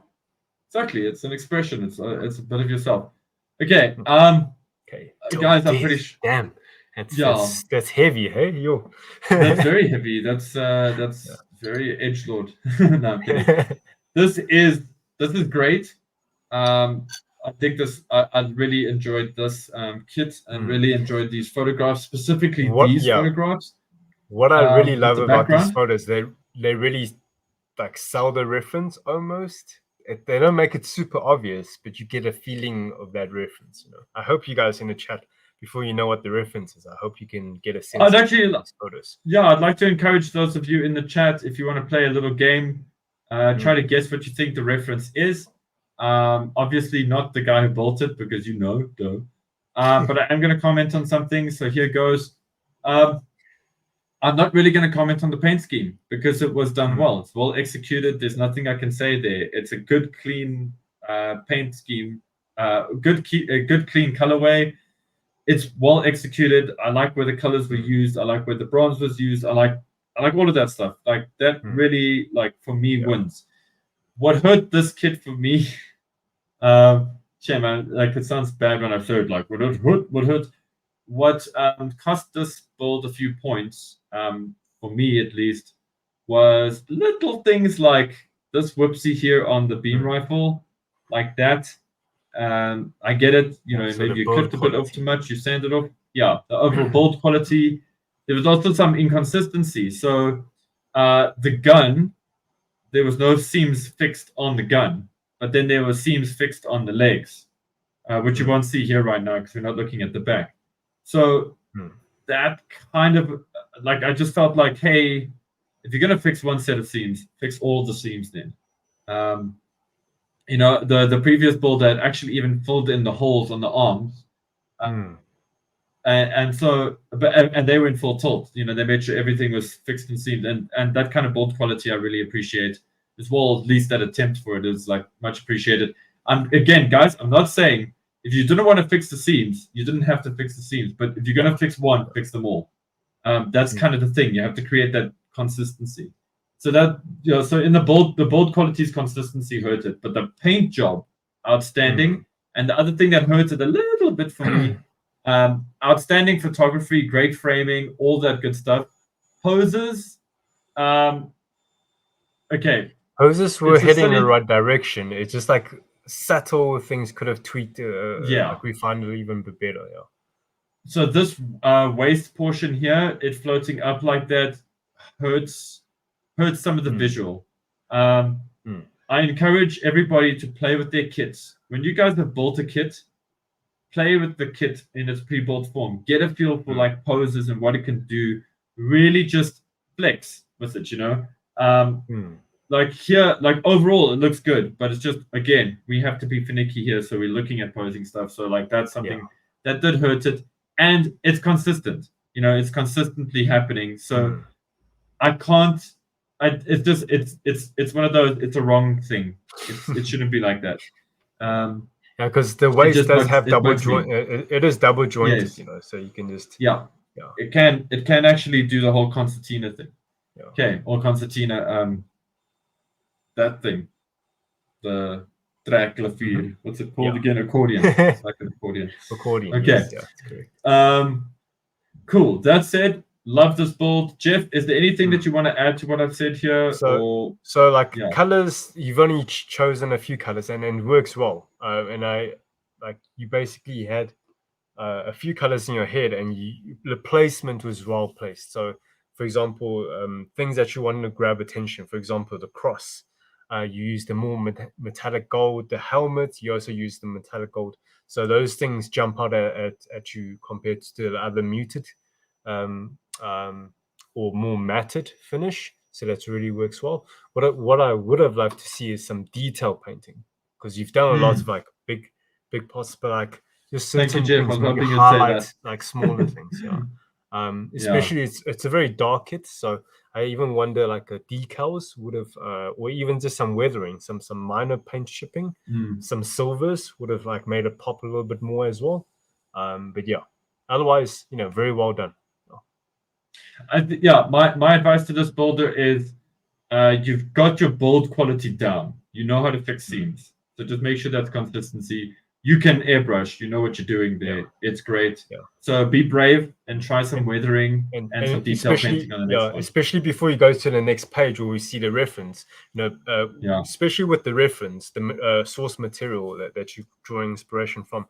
exactly. It's an expression. It's a bit of yourself. Okay. Okay, guys, I'm pretty sure. Damn. That's heavy, hey? Yo. That's very heavy. That's very edgelord. No, I'm kidding. This is great. I think this. I really enjoyed this kit and really enjoyed these photographs, specifically these photographs. What I really love about these photos, they really like sell the reference almost. They don't make it super obvious, but you get a feeling of that reference. I hope you guys in the chat, before you know what the reference is, I hope you can get a sense of these photos. Yeah, I'd like to encourage those of you in the chat, if you want to play a little game, try to guess what you think the reference is. Obviously not the guy who built it, because duh. But I am going to comment on something. So here goes. I'm not really going to comment on the paint scheme because it was done well. It's well executed. There's nothing I can say there. It's a good, clean paint scheme. Good, clean colorway. It's well executed. I like where the colors were used. I like where the bronze was used. I like all of that stuff. Like that really, for me, wins. What hurt this kit for me? Man, it sounds bad when I say it. Like what hurt? What cost this build a few points, for me at least, was little things like this whoopsie here on the beam rifle, like that. I get it, maybe you clipped a bit off too much, you sand it off. Yeah, the overall build quality. There was also some inconsistency. So the gun, there was no seams fixed on the gun, but then there were seams fixed on the legs, which you won't see here right now because we're not looking at the back. So that kind of, I just felt like, hey, if you're going to fix one set of seams, fix all the seams then. The previous build had actually even filled in the holes on the arms. And so, and they were in full tilt. They made sure everything was fixed and seamed. And that kind of build quality I really appreciate as well. At least that attempt for it is much appreciated. Again, guys, I'm not saying if you didn't want to fix the seams, you didn't have to fix the seams. But if you're going to fix one, fix them all. That's kind of the thing. You have to create that consistency. So that so in the build quality's consistency hurt it, but the paint job outstanding. And the other thing that hurt it a little bit for me, outstanding photography, great framing, all that good stuff. Poses, okay. Poses were heading in the right direction. It's just like subtle things could have tweaked. Like we find it even bit better. Yeah. So this waist portion here, it floating up like that, hurts some of the visual. I encourage everybody to play with their kits. When you guys have built a kit, play with the kit in its pre-built form. Get a feel for like poses and what it can do. Really just flex with it, Like here, like overall, it looks good, but it's just, again, we have to be finicky here. So we're looking at posing stuff. So like that's something that did hurt it. And it's consistent, it's consistently happening. So I can't, it's one of those, it's a wrong thing. It shouldn't be like that. Because the waist does have double joint. It is double jointed, so you can just it can actually do the whole concertina thing. Okay, or concertina, that thing, the track clavier. What's it called again? Accordion. It's like an accordion. Accordion. Okay. Yes, that's correct. Cool. That said, love this build. Jeff, is there anything that you want to add to what I've said here? So like colors, you've only chosen a few colors, and it works well. And you basically had a few colors in your head, and the placement was well placed. So, for example, things that you wanted to grab attention. For example, the cross. You use the more metallic gold. The helmet, you also use the metallic gold. So those things jump out at you compared to the other muted or more matted finish. So that really works well. What I would have loved to see is some detail painting, because you've done a lot of like big pots, but like just certain things, maybe highlight like smaller things. Especially it's a very dark kit, so I even wonder like decals would have or even just some weathering, some minor paint chipping, some silvers would have like made it pop a little bit more as well. But otherwise, very well done. My advice to this builder is you've got your build quality down. You know how to fix seams, so just make sure that's consistency. You can airbrush. You know what you're doing there. Yeah. It's great. Yeah. So be brave and try some weathering and some detail painting on the next one. Especially before you go to the next page where we see the reference. Especially with the reference, the source material that you draw inspiration from.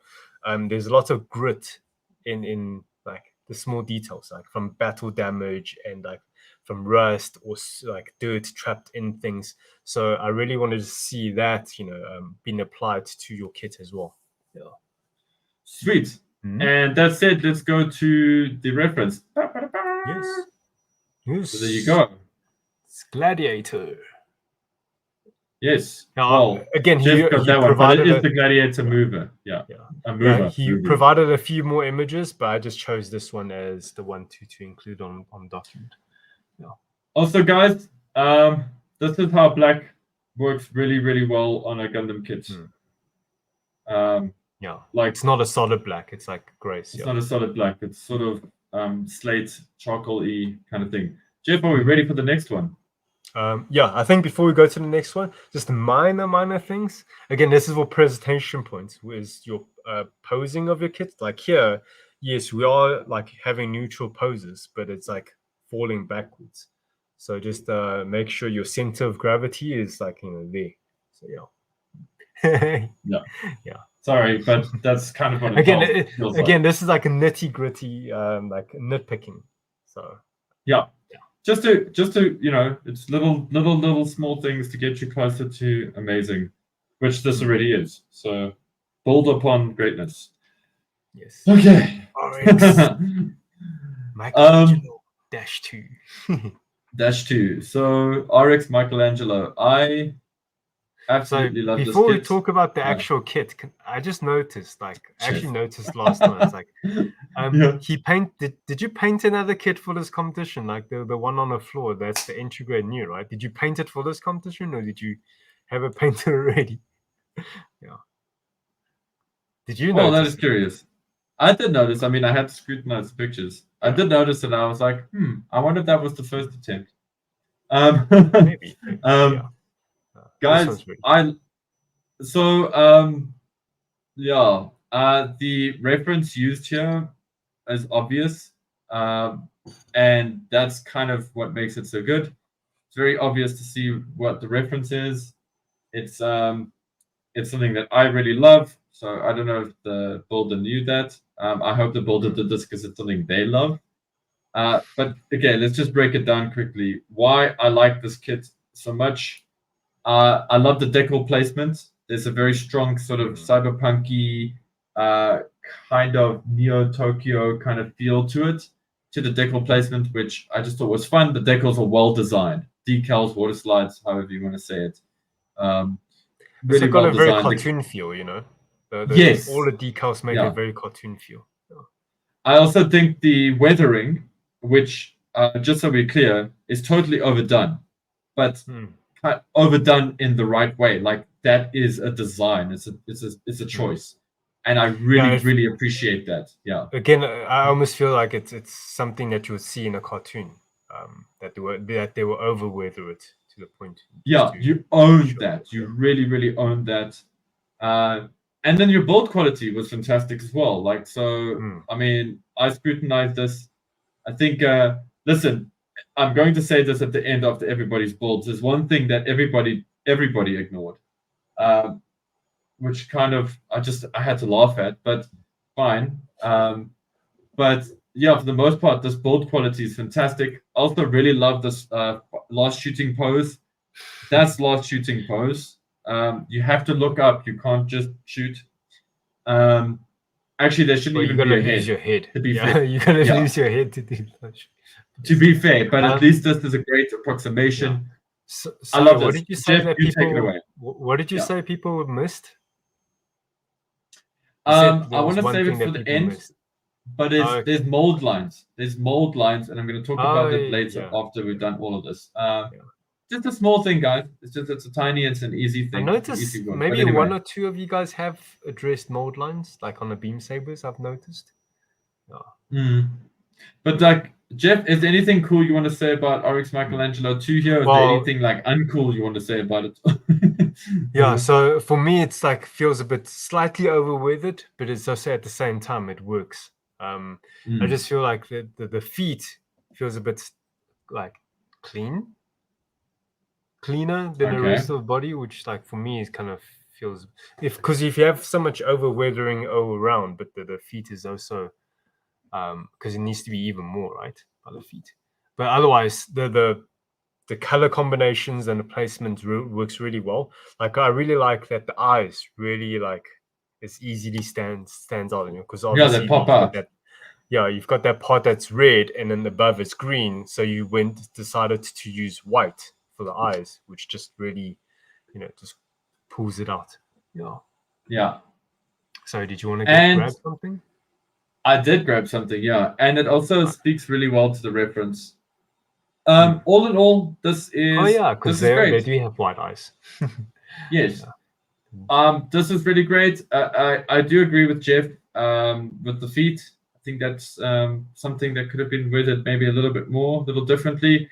There's a lot of grit in like the small details, like from battle damage and like from rust or like dirt trapped in things. So I really wanted to see that being applied to your kit as well. Yeah. Sweet. And that said, let's go to the reference. Yes. So there you go. It's Gladiator. Yes. Now, again, he provided but it is the Gladiator mover. A mover. He provided a few more images, but I just chose this one as the one to include on document. Yeah. Also, guys, this is how black works really, really well on a Gundam kit. Like it's not a solid black; it's like grace. It's not a solid black. It's sort of slate, charcoal-y kind of thing. Jeff, are we ready for the next one? I think before we go to the next one, just minor things. Again, this is for presentation points. Is your posing of your kit? Like here, yes, we are like having neutral poses, but it's like falling backwards. So just make sure your center of gravity is like there. So yeah. Sorry, but that's kind of what it feels like. This is like a nitty-gritty, like nitpicking. So just to it's little small things to get you closer to amazing, which this already is. So build upon greatness. Yes. Okay. RX Michelangelo -2. -2. So RX Michelangelo, I absolutely love this kit. Before we talk about the actual kit, I just noticed, noticed last night, it's like, did you paint another kit for this competition? Like the one on the floor, that's the entry grade new, right? Did you paint it for this competition, or did you have it painted already? Did you notice? Oh, that is curious. I did notice. I mean, I had to scrutinize the pictures. I did notice, and I was like, I wonder if that was the first attempt. Maybe. Um, This guys, one's really the reference used here is obvious, and that's kind of what makes it so good. It's very obvious to see what the reference is. It's something that I really love. So I don't know if the builder knew that. I hope the builder did this because it's something they love. But again, let's just break it down quickly. Why I like this kit so much. I love the decal placement. There's a very strong sort of cyberpunky, kind of Neo Tokyo kind of feel to it, to the decal placement, which I just thought was fun. The decals are well designed. Decals, water slides, however you want to say it. Really got well a very designed. cartoon feel, you know. Yes. All the decals make a very cartoon feel. I also think the weathering, which just so we're clear, is totally overdone, but overdone in the right way. Like that is a design. It's a choice, and I really appreciate that. Yeah. Again, I almost feel like it's something that you would see in a cartoon. That they were over weather it to the point. Yeah, you owned that. You really owned that. And then your build quality was fantastic as well. Like, so, I mean, I scrutinized this. I think, listen, I'm going to say this at the end after everybody's builds. There's one thing that everybody ignored, which kind of, I had to laugh at, but fine. But yeah, for the most part, this build quality is fantastic. I also really love this last shooting pose. That's last shooting pose. You have to look up. You can't just shoot. Actually, there shouldn't even be a head. Use your head. To be fair, you're gonna use your head to do that. To be fair, but at least this is a great approximation. So, I love this. What did you say Jeff, that you people? take it away. What did you say people missed? I want to save it for the end. Missed. But there's mold lines. There's mold lines, and I'm going to talk about it later after we've done all of this. Just a small thing, guys. It's a tiny, it's an easy thing. I noticed maybe anyway. One or two of you guys have addressed mold lines, like on the beam sabers. I've noticed. But like, Jeff, is there anything cool you want to say about RX Michelangelo 2 here? Is there anything like uncool you want to say about it? Yeah, so for me, it's like feels a bit slightly overweathered, but it's also at the same time it works. I just feel like the feet feels a bit like cleaner than the rest of the body, which like for me is kind of feels because if you have so much overweathering all around, but the feet is also because it needs to be even more right by the feet. But otherwise, the color combinations and the placement works really well. Like I really like that the eyes really like it's easily stands out, you know, because obviously they pop out. You've got that part that's red and then above it's green. So you decided to use white for the eyes, which just really, you know, just pulls it out. Yeah. So did you want to grab something? I did grab something, yeah. And it also speaks really well to the reference. All in all, this is because they do have white eyes. Yes. This is really great. I do agree with Jeff with the feet. I think that's something that could have been worded maybe a little bit more, a little differently.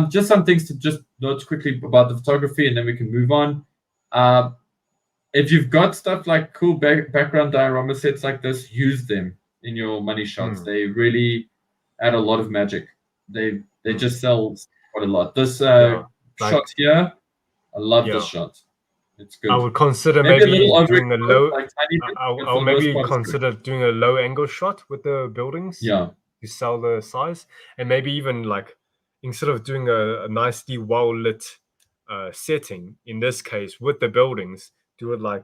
Just some things to just note quickly about the photography, and then we can move on. If you've got stuff like cool background diorama sets like this, use them in your money shots. They really add a lot of magic. They just sell quite a lot. This shot here, I love this shot. It's good. I would consider maybe doing a low. I'll maybe consider doing a low angle shot with the buildings. Yeah. To sell the size, and maybe even like instead of doing a nicely well lit setting, in this case with the buildings, do it like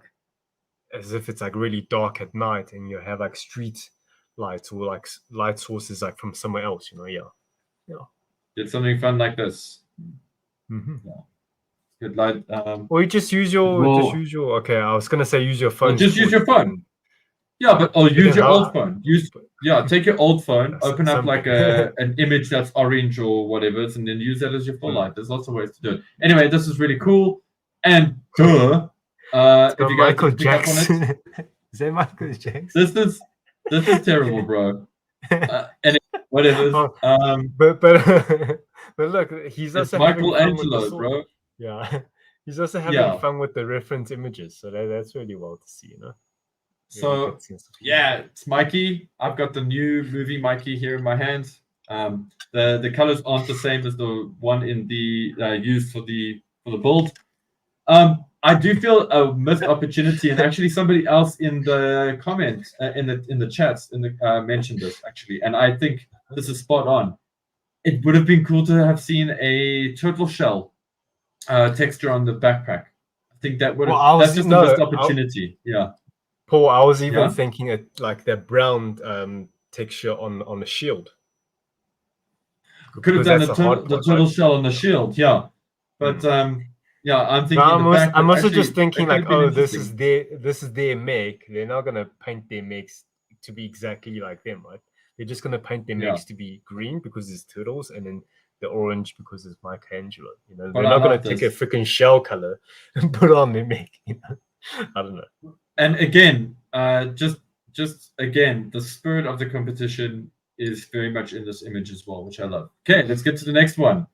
as if it's like really dark at night, and you have like street lights or like light sources like from somewhere else. You know, Did something fun like this. Good light. Or you just use your okay, I was gonna say use your phone. Just use your phone. Yeah, but use your old phone. Take your old phone, open up like an image that's orange or whatever, and then use that as your full light. There's lots of ways to do it. Anyway, this is really cool. And if you guys Michael pick up on Jackson. Is that Michael Jackson? This is terrible, bro. And whatever. But look, he's It's also having fun with the Michelangelo, sword. bro. Yeah, he's also having fun with the reference images, so that's really well to see, Really So good sense of humor. yeah, it's Mikey. I've got the new movie Mikey here in my hands. The colors aren't the same as the one in the used for the build. I do feel a missed opportunity, and actually somebody else in the comments in the chats mentioned this actually, and I think this is spot on. It would have been cool to have seen a turtle shell texture on the backpack. I think that would have. That's just a missed opportunity. Yeah. Paul, I was even thinking it like that brown texture on the shield. Could have done the turtle shell on the shield, yeah. But yeah, I'm thinking I'm also just thinking like, oh, this is their make. They're not gonna paint their makes to be exactly like them, right? They're just gonna paint their makes to be green because it's turtles, and then the orange because it's Michelangelo. You know, they're not gonna take a freaking shell color and put on their make. You know? I don't know. And again, just again, the spirit of the competition is very much in this image as well, which I love. Okay, let's get to the next one.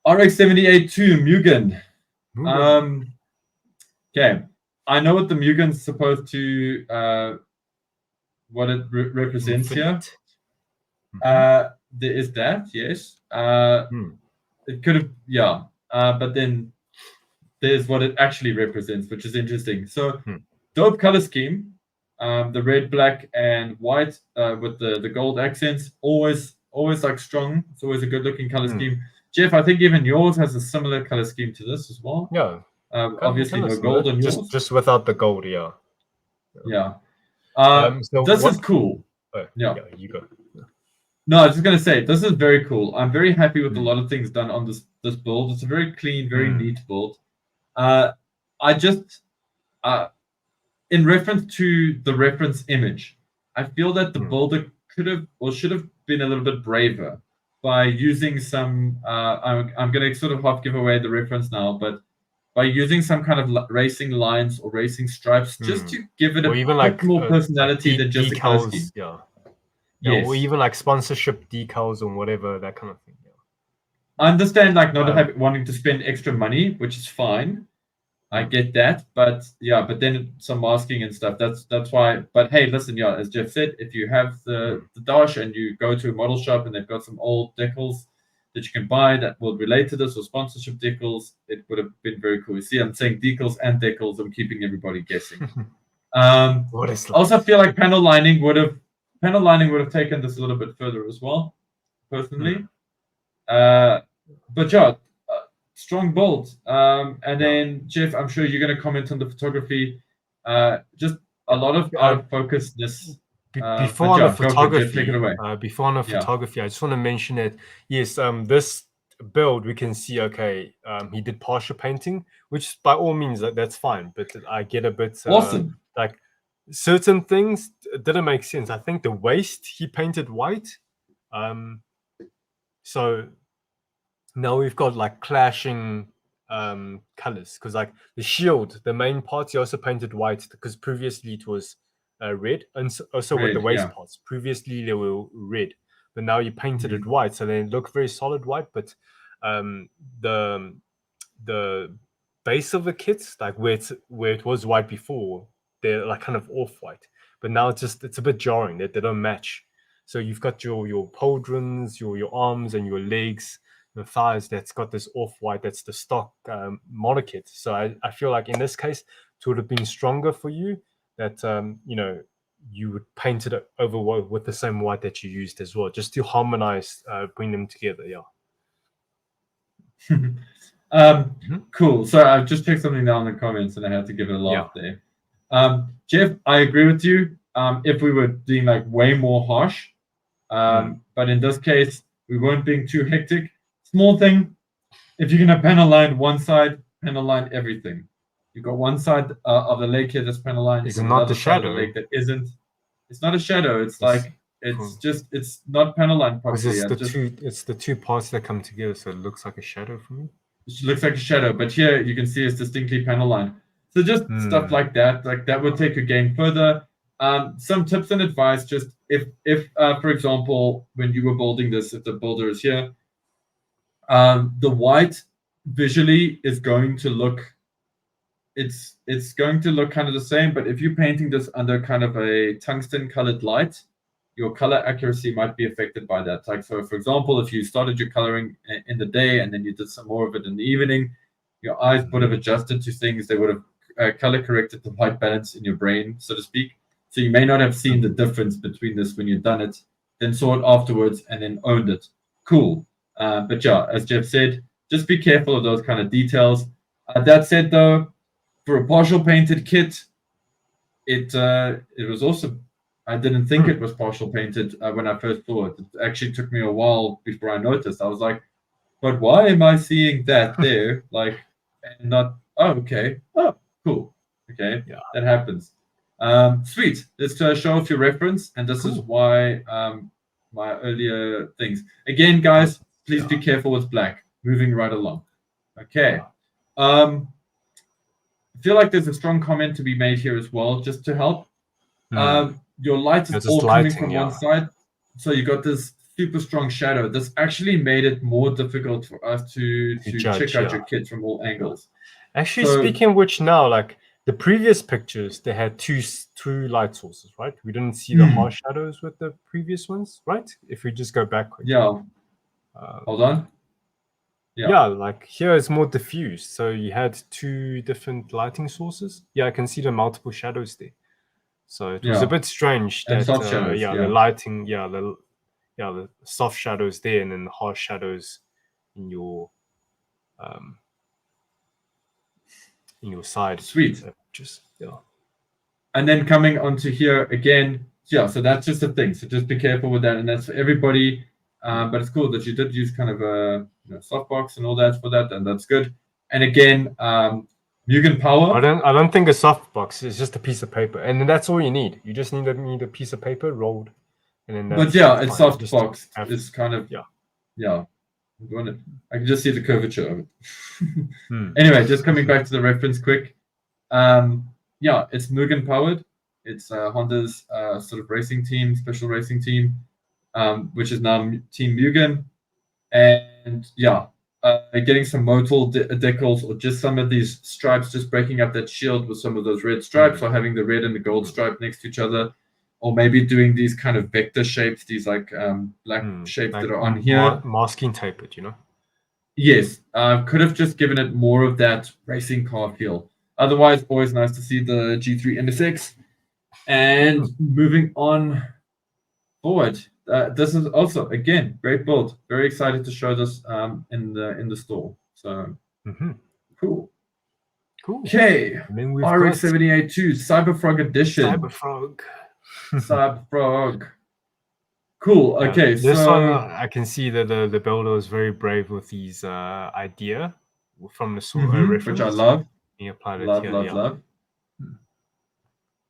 RX-78-2 Mugen. Okay, I know what the Mugen's supposed to, what it represents here. There is that, yes. It could have, but then there's what it actually represents, which is interesting. So, dope color scheme. The red, black, and white with the gold accents. Always like strong. It's always a good looking color scheme. Jeff, I think even yours has a similar color scheme to this as well. Yeah. Obviously, no gold on yours. Just without the gold, yeah. Yeah. So this is cool. Yeah, you go. No, I was just gonna say this is very cool. I'm very happy with a lot of things done on this build. It's a very clean, very neat build. I just in reference to the reference image, I feel that the builder could have or should have been a little bit braver by using some. I'm going to sort of half give away the reference now, but by using some kind of racing lines or racing stripes, just to give it a bit more personality than just a color scheme. Yeah. Yes. Or even like sponsorship decals or whatever, that kind of thing. Yeah. I understand, like not wanting to spend extra money, which is fine. I get that, but then some masking and stuff. That's why. But hey, listen, as Jeff said, if you have the Dash and you go to a model shop and they've got some old decals that you can buy that will relate to this or sponsorship decals, it would have been very cool. You see, I'm saying decals and decals. I'm keeping everybody guessing. I also feel like panel lining would have taken this a little bit further as well, personally. But yeah. Strong build. And then, Jeff, I'm sure you're going to comment on the photography. Just a lot of out of focusedness. Before on the photography, I just want to mention that, yes, this build, we can see, he did partial painting, which by all means, that's fine. But I get a bit... awesome. Like, certain things didn't make sense. I think the waist, he painted white. So... Now we've got like clashing colors because like the shield, the main parts, he also painted white because previously it was red, and also with the waist parts. Previously they were red, but now you painted it white, so they look very solid white. But the base of the kits, like where it was white before, they're like kind of off white, but now it's a bit jarring that they don't match. So you've got your pauldrons, your arms, and your legs. The thighs that's got this off-white, that's the stock monokit. So I feel like in this case, it would have been stronger for you that, you would paint it over with the same white that you used as well, just to harmonize, bring them together, Cool. So I've just checked something down in the comments and I had to give it a laugh there. Jeff, I agree with you. If we were being like way more harsh, but in this case, we weren't being too hectic. Small thing, if you're going to panel line one side, panel line everything. You've got one side of the leg here that's panel line. It's not the shadow. The leg that isn't. It's not a shadow. It's not panel line properly. It's the two parts that come together, so it looks like a shadow for me. It looks like a shadow, but here you can see it's distinctly panel line. So just stuff like that would take your game further. Some tips and advice, just if for example, when you were building this, if the builder is here, The white visually is going to look, it's going to look kind of the same, but if you're painting this under kind of a tungsten colored light, your color accuracy might be affected by that. Like, so for example, if you started your coloring in the day and then you did some more of it in the evening, your eyes would have adjusted to things. They would have color corrected the white balance in your brain, so to speak. So you may not have seen the difference between this when you've done it, then saw it afterwards, and then owned it. Cool. But yeah, as Jeff said, just be careful of those kind of details. That said, though, for a partial painted kit, it was awesome. I didn't think it was partial painted when I first saw it. It actually took me a while before I noticed. I was like, but why am I seeing that there? Like, and not, oh, okay. Oh, cool. Okay. Yeah. That happens. Sweet. Let's show off your reference. And this is why my earlier things. Again, guys, please be careful with black. Moving right along. Okay. I feel like there's a strong comment to be made here as well, just to help. Your light is all coming from one side, so you got this super strong shadow. This actually made it more difficult for us to check out your kit from all angles. Actually, speaking of which, now, like the previous pictures, they had two light sources, right? We didn't see the harsh shadows with the previous ones, right? If we just go back quickly. Yeah. Hold on. Yeah, like here it's more diffused. So you had two different lighting sources. Yeah, I can see the multiple shadows there. So it was a bit strange that soft shadows, the lighting, the soft shadows there, and then the harsh shadows in your side. Sweet. Just And then coming onto here again, so that's just a thing. So just be careful with that, and that's for everybody. But it's cool that you did use kind of a softbox and all that for that, and that's good. And again, Mugen power. I don't think a softbox is just a piece of paper, and then that's all you need. You just need a piece of paper rolled, and then. But yeah, it's softbox. It's kind of yeah. I can just see the curvature of it. Anyway, just coming back to the reference quick. It's Mugen powered. It's Honda's sort of racing team, special racing team, which is now Team Mugen. And getting some modal decals or just some of these stripes, just breaking up that shield with some of those red stripes, or having the red and the gold stripe next to each other, or maybe doing these kind of vector shapes, these like black shapes like that are on here. Masking tape it, Yes, could have just given it more of that racing car feel. Otherwise, always nice to see the G3 NSX. And moving on forward, this is also, again, great build. Very excited to show this in the store. So cool. Okay, RX-78-2 Cyberfrog edition. Cyberfrog. Cool. Okay, this so one I can see that the builder was very brave with his idea from the reference, which I love. He applied it love.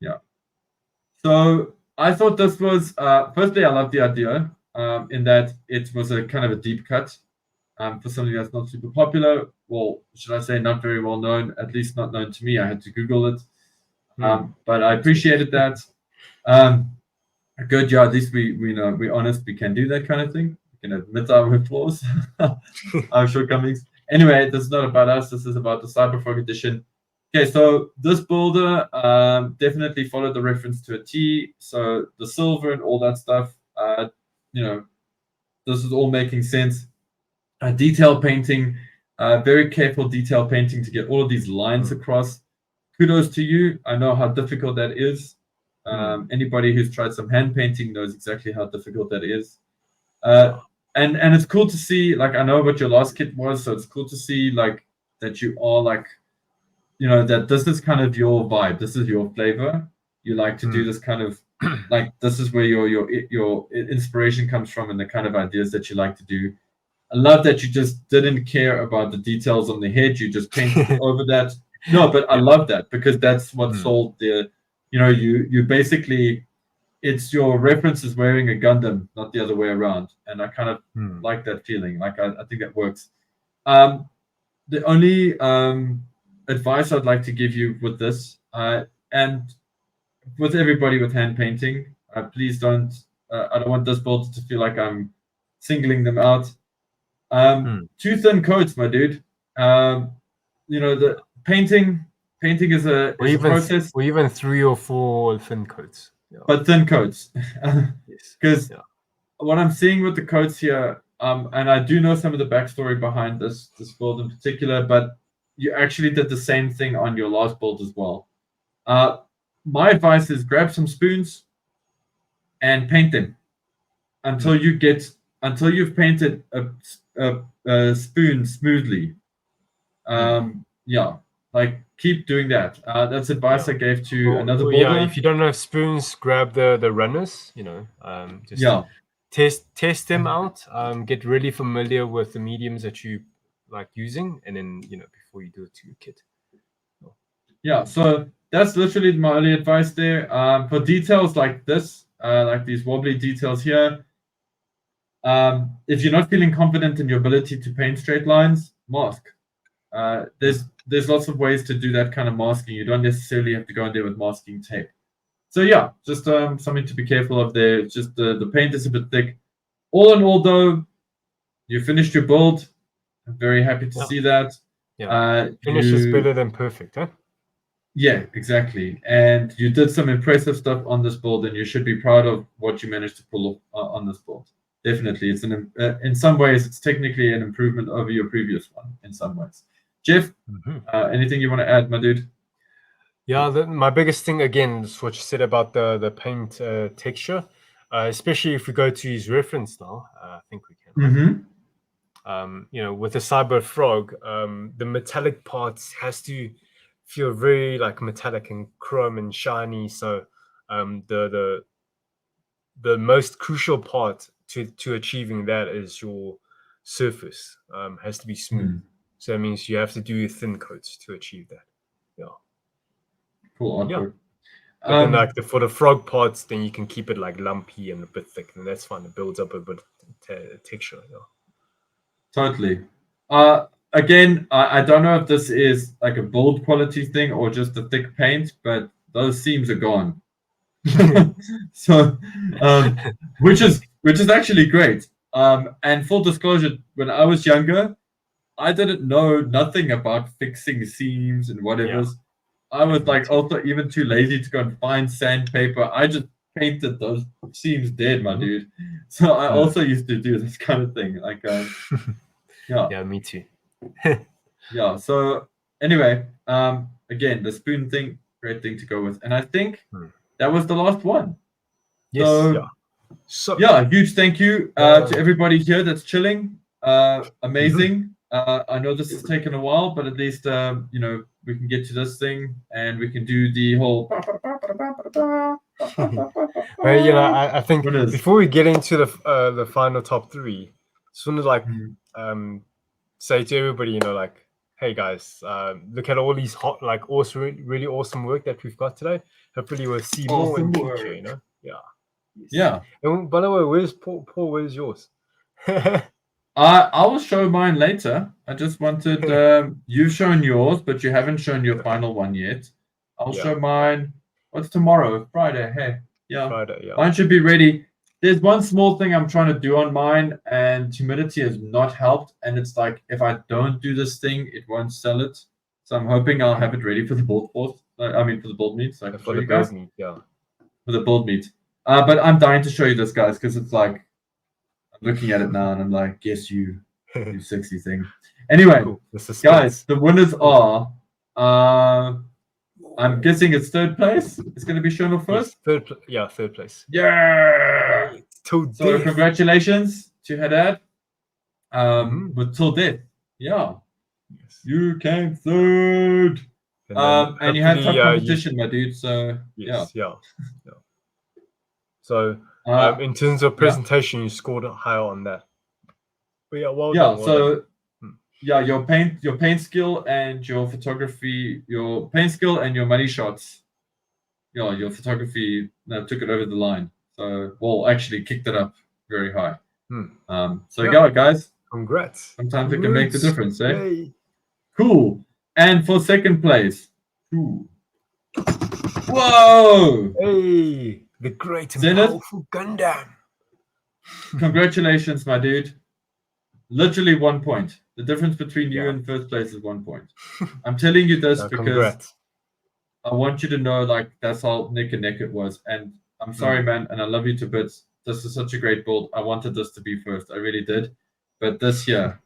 Yeah. So I thought this was firstly, I love the idea in that it was a kind of a deep cut for something that's not super popular. Well, should I say not very well known? At least not known to me. I had to Google it, but I appreciated that. Good, at least we know, we're honest, we can do that kind of thing. We can admit our flaws, our shortcomings. Anyway, this is not about us. This is about the Cyberfrog edition. Okay, so this builder definitely followed the reference to a T. So the silver and all that stuff, this is all making sense. Detail painting, very careful detail painting to get all of these lines across. Kudos to you. I know how difficult that is. Anybody who's tried some hand painting knows exactly how difficult that is. And it's cool to see, like, I know what your last kit was, so it's cool to see like that you are like, that this is kind of your vibe. This is your flavor. You like to do this kind of like, this is where your inspiration comes from and the kind of ideas that you like to do. I love that you just didn't care about the details on the head. You just painted over that. No, but I love that because that's what sold the, you basically, it's your reference is wearing a Gundam, not the other way around. And I kind of like that feeling. Like, I think that works. The only advice I'd like to give you with this, and with everybody with hand painting, please don't, I don't want this build to feel like I'm singling them out. Too thin coats, my dude. The painting is a process, or even 3 or 4 thin coats. Yeah. but thin coats. Yes. Because what I'm seeing with the coats here, and I do know some of the backstory behind this build in particular, but you actually did the same thing on your last build as well. My advice is grab some spoons and paint them until you've painted a spoon smoothly. Like keep doing that. That's advice I gave to another builder. Yeah, if you don't have spoons, grab the runners. Test them out. Get really familiar with the mediums that you like using, and then before you do it to your kit. Yeah, so that's literally my only advice there. For details like this, like these wobbly details here, if you're not feeling confident in your ability to paint straight lines, mask. There's lots of ways to do that kind of masking. You don't necessarily have to go in there with masking tape. So yeah, just something to be careful of there. It's just the paint is a bit thick. All in all, though, you finished your build. I'm very happy to see that. Yeah, finish is better than perfect, huh? Yeah, exactly. And you did some impressive stuff on this build, and you should be proud of what you managed to pull off on this build. Definitely, it's in some ways it's technically an improvement over your previous one. In some ways, Jeff, anything you want to add, my dude? Yeah, my biggest thing again is what you said about the paint texture, especially if we go to his reference now. I think we can. Right? With the Cyber Frog, the metallic parts has to feel very like metallic and chrome and shiny. So the most crucial part to achieving that is your surface has to be smooth. So that means you have to do thin coats to achieve that. Yeah. Cool artwork. Yeah. But then for the frog parts, then you can keep it like lumpy and a bit thick, and that's fine. It builds up a bit of texture. Yeah. Totally. Again, I don't know if this is like a build quality thing or just a thick paint, but those seams are gone. So, which is actually great. And full disclosure, when I was younger, I didn't know nothing about fixing seams and whatever. Yeah. I was like also even too lazy to go and find sandpaper. I just painted those seams dead, my dude. So I also used to do this kind of thing. Like, yeah, me too. Yeah. So anyway, again, the spoon thing, great thing to go with, and I think that was the last one. Yes. So yeah, huge thank you to everybody here that's chilling. Amazing. I know this has taken a while, but at least we can get to this thing and we can do the whole. Well, I think before we get into the final top 3, just want to like say to everybody, like, hey guys, look at all these hot, like, awesome, really awesome work that we've got today. Hopefully, we'll see more in the future. Yeah. Yes. Yeah. And by the way, where's Paul? Where's yours? I will show mine later. I just wanted you've shown yours, but you haven't shown your final one yet. I'll show mine. What's tomorrow? Friday. Hey, yeah. Friday. Yeah. Mine should be ready. There's one small thing I'm trying to do on mine, and humidity has not helped. And it's like if I don't do this thing, it won't sell it. So I'm hoping I'll have it ready for the build force. For the build meet. So I can show you guys. Meet, yeah. For the build meet. But I'm dying to show you this, guys, because it's like. Looking at it now and I'm like, yes, you sexy thing. Anyway, cool. Guys, the winners are I'm guessing it's third place. It's going to be shown off first. Third place. Yeah. So congratulations to Haddad with Till Death. Yeah. Yes. You came third. And you had tough competition, my dude. So yes, yeah. So in terms of presentation, you scored higher on that. But yeah, well done. So your paint skill and your photography, your paint skill and your money shots. Yeah, your photography took it over the line. So actually kicked it up very high. So guys. Congrats. Sometimes it can make the difference, eh? Yay. Cool. And for second place. Whoa! Hey. The great and powerful Gundam. Congratulations, my dude. Literally 1 point. The difference between you Yeah. and first place is 1 point. I'm telling you this because Congrats. I want you to know, like, that's how neck and neck it was. And I'm sorry, man, and I love you to bits. This is such a great build. I wanted this to be first. I really did. But this year,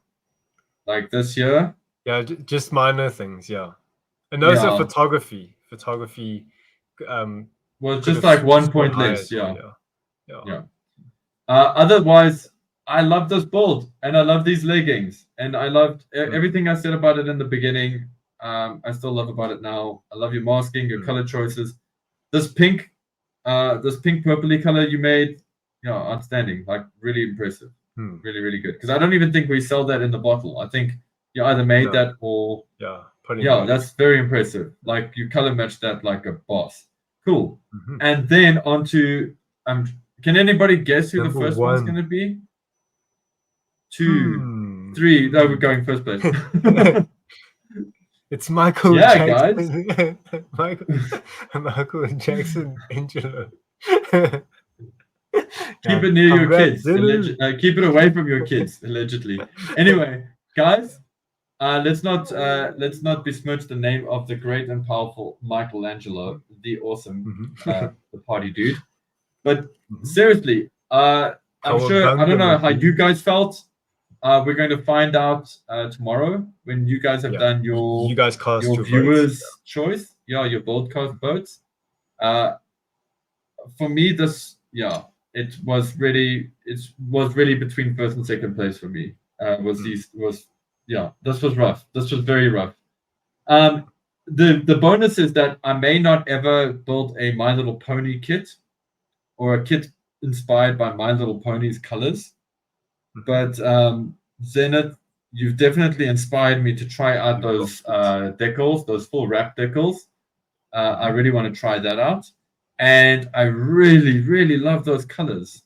Yeah, just minor things. Yeah, and also Yeah. photography. well, could just have like 1 scored point higher less. as well, Yeah. yeah. Otherwise, I love this build and I love these leggings and I loved everything I said about it in the beginning. I still love about it now. I love your masking, your color choices. This pink purpley color you made, outstanding. Like really impressive. Really, really good. Because I don't even think we sell that in the bottle. I think you either made that or that's very impressive. Like you color matched that like a boss. Cool. And then onto can anybody guess who Number the first one's 1. going to be? 2, 3. No, we're going first place. It's Michael Yeah, Jackson. Michael Jackson Angelo. Keep it near your Congrats, kids. Keep it away from your kids, allegedly. Anyway, guys, let's not besmirch the name of the great and powerful Michelangelo, the awesome the party dude. But seriously, I'm sure I don't know how you guys felt. We're going to find out tomorrow when you guys have done you guys cast your viewers' votes. choice. Yeah, your BuildCast votes. For me, it was really between first and second place for me. This was rough. This was very rough. The bonus is that I may not ever build a My Little Pony kit or a kit inspired by My Little Pony's colors, but Zenith, you've definitely inspired me to try out those decals, those full wrap decals. I really want to try that out. And I really, really love those colors.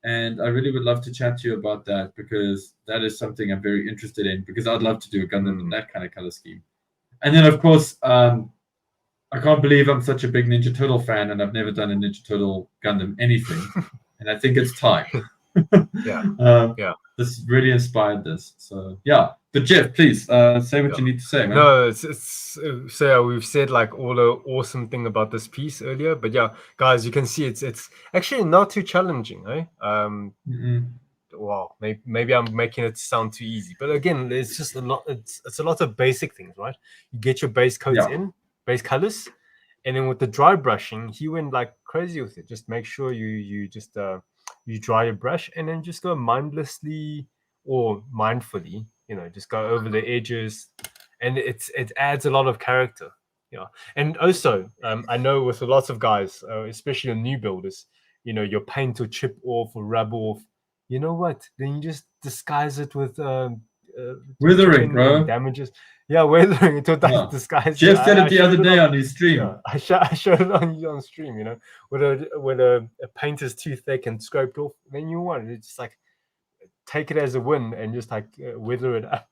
And I really would love to chat to you about that because that is something I'm very interested in because I'd love to do a Gundam in that kind of color scheme. And then, of course, I can't believe I'm such a big Ninja Turtle fan and I've never done a Ninja Turtle Gundam anything. And I think it's time. This really inspired this. So, yeah. But Jeff, please say what you need to say, man. No, so we've said like all the awesome thing about this piece earlier, but yeah, guys, you can see it's actually not too challenging, eh? Wow, maybe I'm making it sound too easy, but again, it's just a lot. It's a lot of basic things, right? You get your base coats base colors, and then with the dry brushing, he went like crazy with it. Just make sure you just you dry your brush and then just go mindlessly or mindfully, just go over the edges, and it adds a lot of character. And also I know with a lot of guys, especially on new builders, your paint will chip off or rub off. You know what? Then you just disguise it with withering, bro. Damages. Yeah, weathering it with disguise. Jeff said it the other day on his stream. Yeah, I showed it on stream. When a paint is too thick and scraped off, then you want it. It's just like take it as a win and just like wither it up,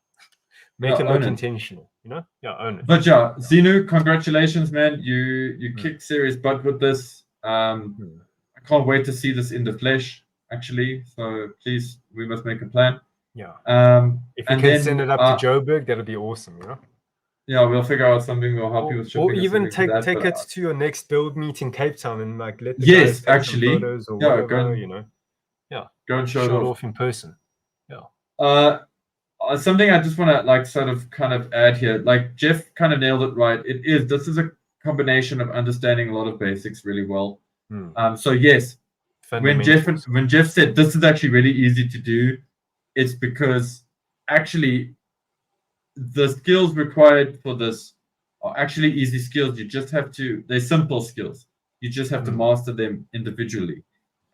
make it look intentional. Own it. But yeah, Xenu, congratulations, man! You kicked serious butt with this. I can't wait to see this in the flesh. Actually, so please, we must make a plan. Yeah. If you can send it up to Joburg, that'll be awesome. Yeah, we'll figure out something. We'll help you with shipping. Or even take it to your next build meet in Cape Town and like let the guys take actually some photos or whatever, go and show it off in person. Something I just want to like sort of kind of add here. Like Jeff kind of nailed it right. This is a combination of understanding a lot of basics really well. So yes, when Jeff said this is actually really easy to do, it's because actually the skills required for this are actually easy skills. You just have to, they're simple skills. You just have to master them individually.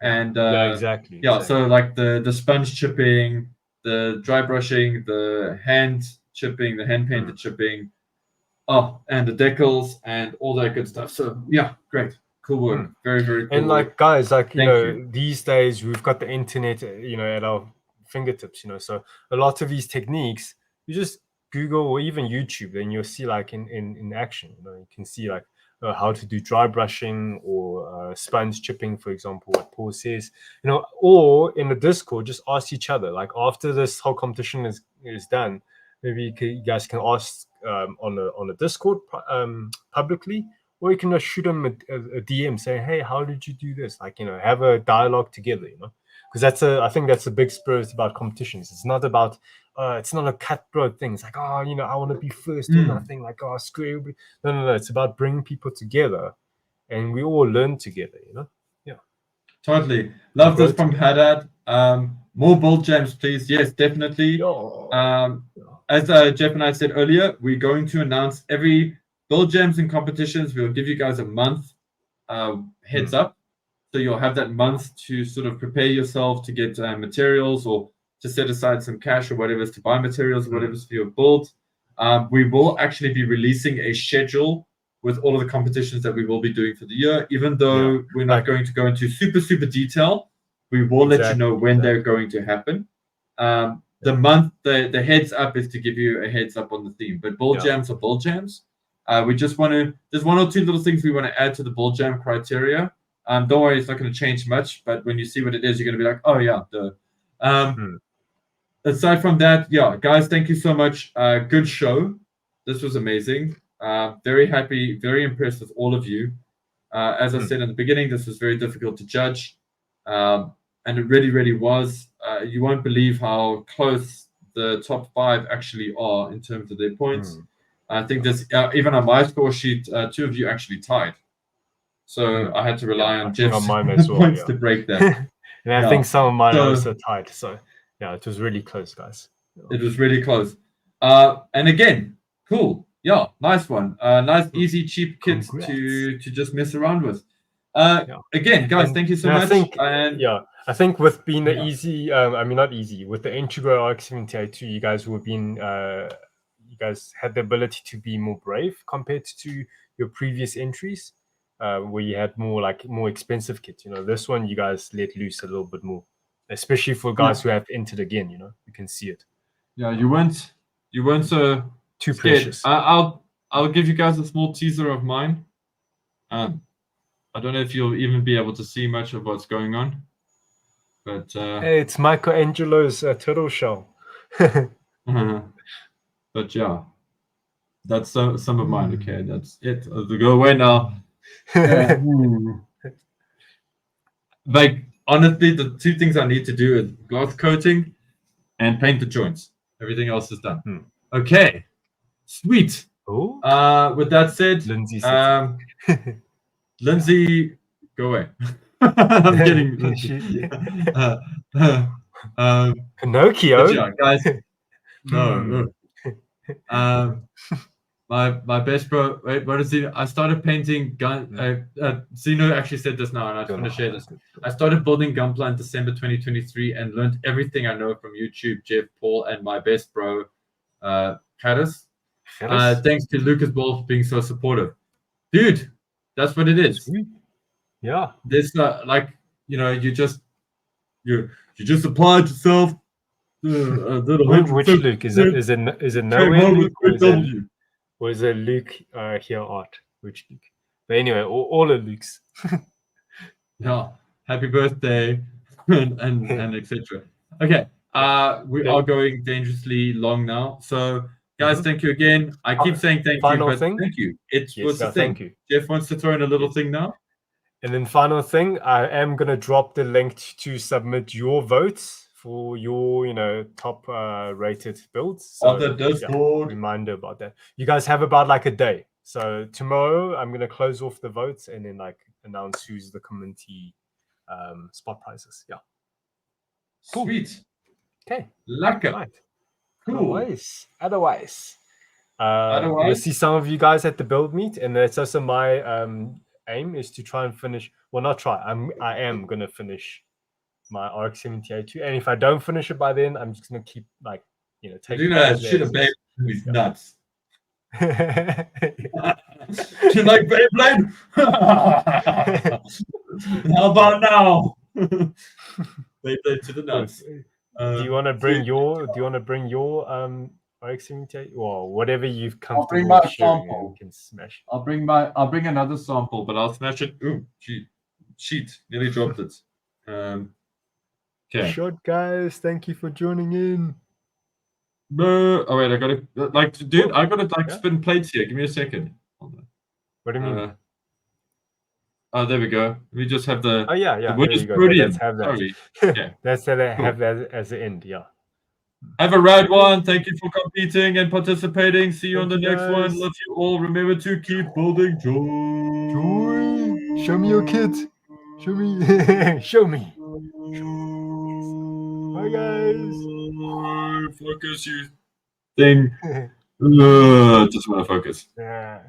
And exactly. So like the sponge chipping, the dry brushing, the hand chipping, the hand painted chipping, and the decals and all that good stuff. So yeah, great. Cool work. Very, very cool. And like guys, like these days we've got the internet, at our fingertips, so a lot of these techniques you just Google or even YouTube, then you'll see like in action. You can see like how to do dry brushing or sponge chipping, for example, what Paul says, or in the Discord, just ask each other. Like after this whole competition is done, maybe you guys can ask on a Discord publicly, or you can just shoot them a DM, say, hey, how did you do this? Like, have a dialogue together, because I think that's a big spirit about competitions. It's not about it's not a cutthroat thing. It's like, I want to be first or nothing. Like, screw everybody. No. It's about bringing people together, and we all learn together. Yeah. Totally. Love this from Haddad. More Build Jams, please. Yes, definitely. As Jeff and I said earlier, we're going to announce every Build Jams and competitions. We'll give you guys a month heads up. So you'll have that month to sort of prepare yourself to get materials or to set aside some cash or whatever to buy materials or whatever for your build. We will actually be releasing a schedule with all of the competitions that we will be doing for the year. Even though we're not going to go into super detail, we will let you know when they're going to happen. The month, the heads up is to give you a heads up on the theme. But Build Jams are Build Jams. We just want to, there's one or two little things we want to add to the Build Jam criteria. Don't worry, it's not going to change much, but when you see what it is, you're going to be like, oh yeah. Aside from that, guys, thank you so much. Good show. This was amazing. Very happy, very impressed with all of you. As I said in the beginning, this was very difficult to judge. And it really was. You won't believe how close the top 5 actually are in terms of their points. I think there's, even on my score sheet, 2 of you actually tied. So I had to rely on Jeff's points to break that. And I think some of mine are also tied. So yeah, it was really close, guys. It was really close. And again, cool. Yeah, nice one. Nice, easy, cheap kit to just mess around with. Again, guys, thank you so much. I think with being the easy, not easy, with the Integral RX-78-2, you guys you guys had the ability to be more brave compared to your previous entries. Where you had more expensive kits, this one you guys let loose a little bit more, especially for guys who have entered again. You can see it. Yeah, you weren't so too scared. Precious. I'll give you guys a small teaser of mine. I don't know if you'll even be able to see much of what's going on, but hey, it's Michelangelo's turtle shell. But yeah, that's some of mine. Okay, that's it. I'll go away now. Like honestly, the 2 things I need to do is gloss coating and paint the joints. Everything else is done. Okay, sweet. Ooh. With that said, Lindsay, go away. I'm kidding. Pinocchio, yeah, guys. No. My best bro. Wait, what is it? I started painting gun. Zeno actually said this now, and I just want to share this. I started building Gunpla in December 2023 and learned everything I know from YouTube, Jeff, Paul, and my best bro, Caddis. Thanks to Lucas Ball for being so supportive, dude. That's what it is. Yeah. This you just applied yourself. Which Luke is it nowhere Luke, or is it Luke here art? Which Luke? But anyway, all of Luke's. Yeah, happy birthday and etc. Okay, we are going dangerously long now. So guys, thank you again. I keep saying thank you, but thank you. It was the thing. Thank you. Jeff wants to throw in a little thing now. And then final thing, I am gonna drop the link to submit your votes for your top rated builds. So on the Discord. Reminder about that. You guys have about a day. So tomorrow I'm gonna close off the votes and then announce who's the community spot prizes. Yeah. Cool. Sweet. Okay. Lekker. Right. Cool. Otherwise. We'll see some of you guys at the build meet, and that's also my aim is to try and finish. Well, not try. I am gonna finish my RX-78-2, and if I don't finish it by then, I'm just gonna keep taking that shit of babe is nuts. You like Beyblade? How about now? Beyblade to the nuts. Do you want to bring your RX-78, well, whatever you've I'll bring comfortable my sharing, sample. you can smash. I'll bring another sample, but I'll smash it. Ooh, sheet, nearly dropped it. Okay. Shot, guys. Thank you for joining in. Oh wait, I gotta dude, I gotta Yeah? spin plates here. Give me a second. Hold on. What do you mean? Oh, there we go. We just have the. Oh yeah, The there word is you go. Freudian. Let's have that. Sorry. Okay. Let's have Cool. that as the end. Yeah. Have a rad one. Thank you for competing and participating. See you on the Thank you, next one. guys. Love you all. Remember to keep building joy. Joy. Show me your kids. Show me. Show me. Bye, guys. Focus, you thing. Just want to focus. Yeah.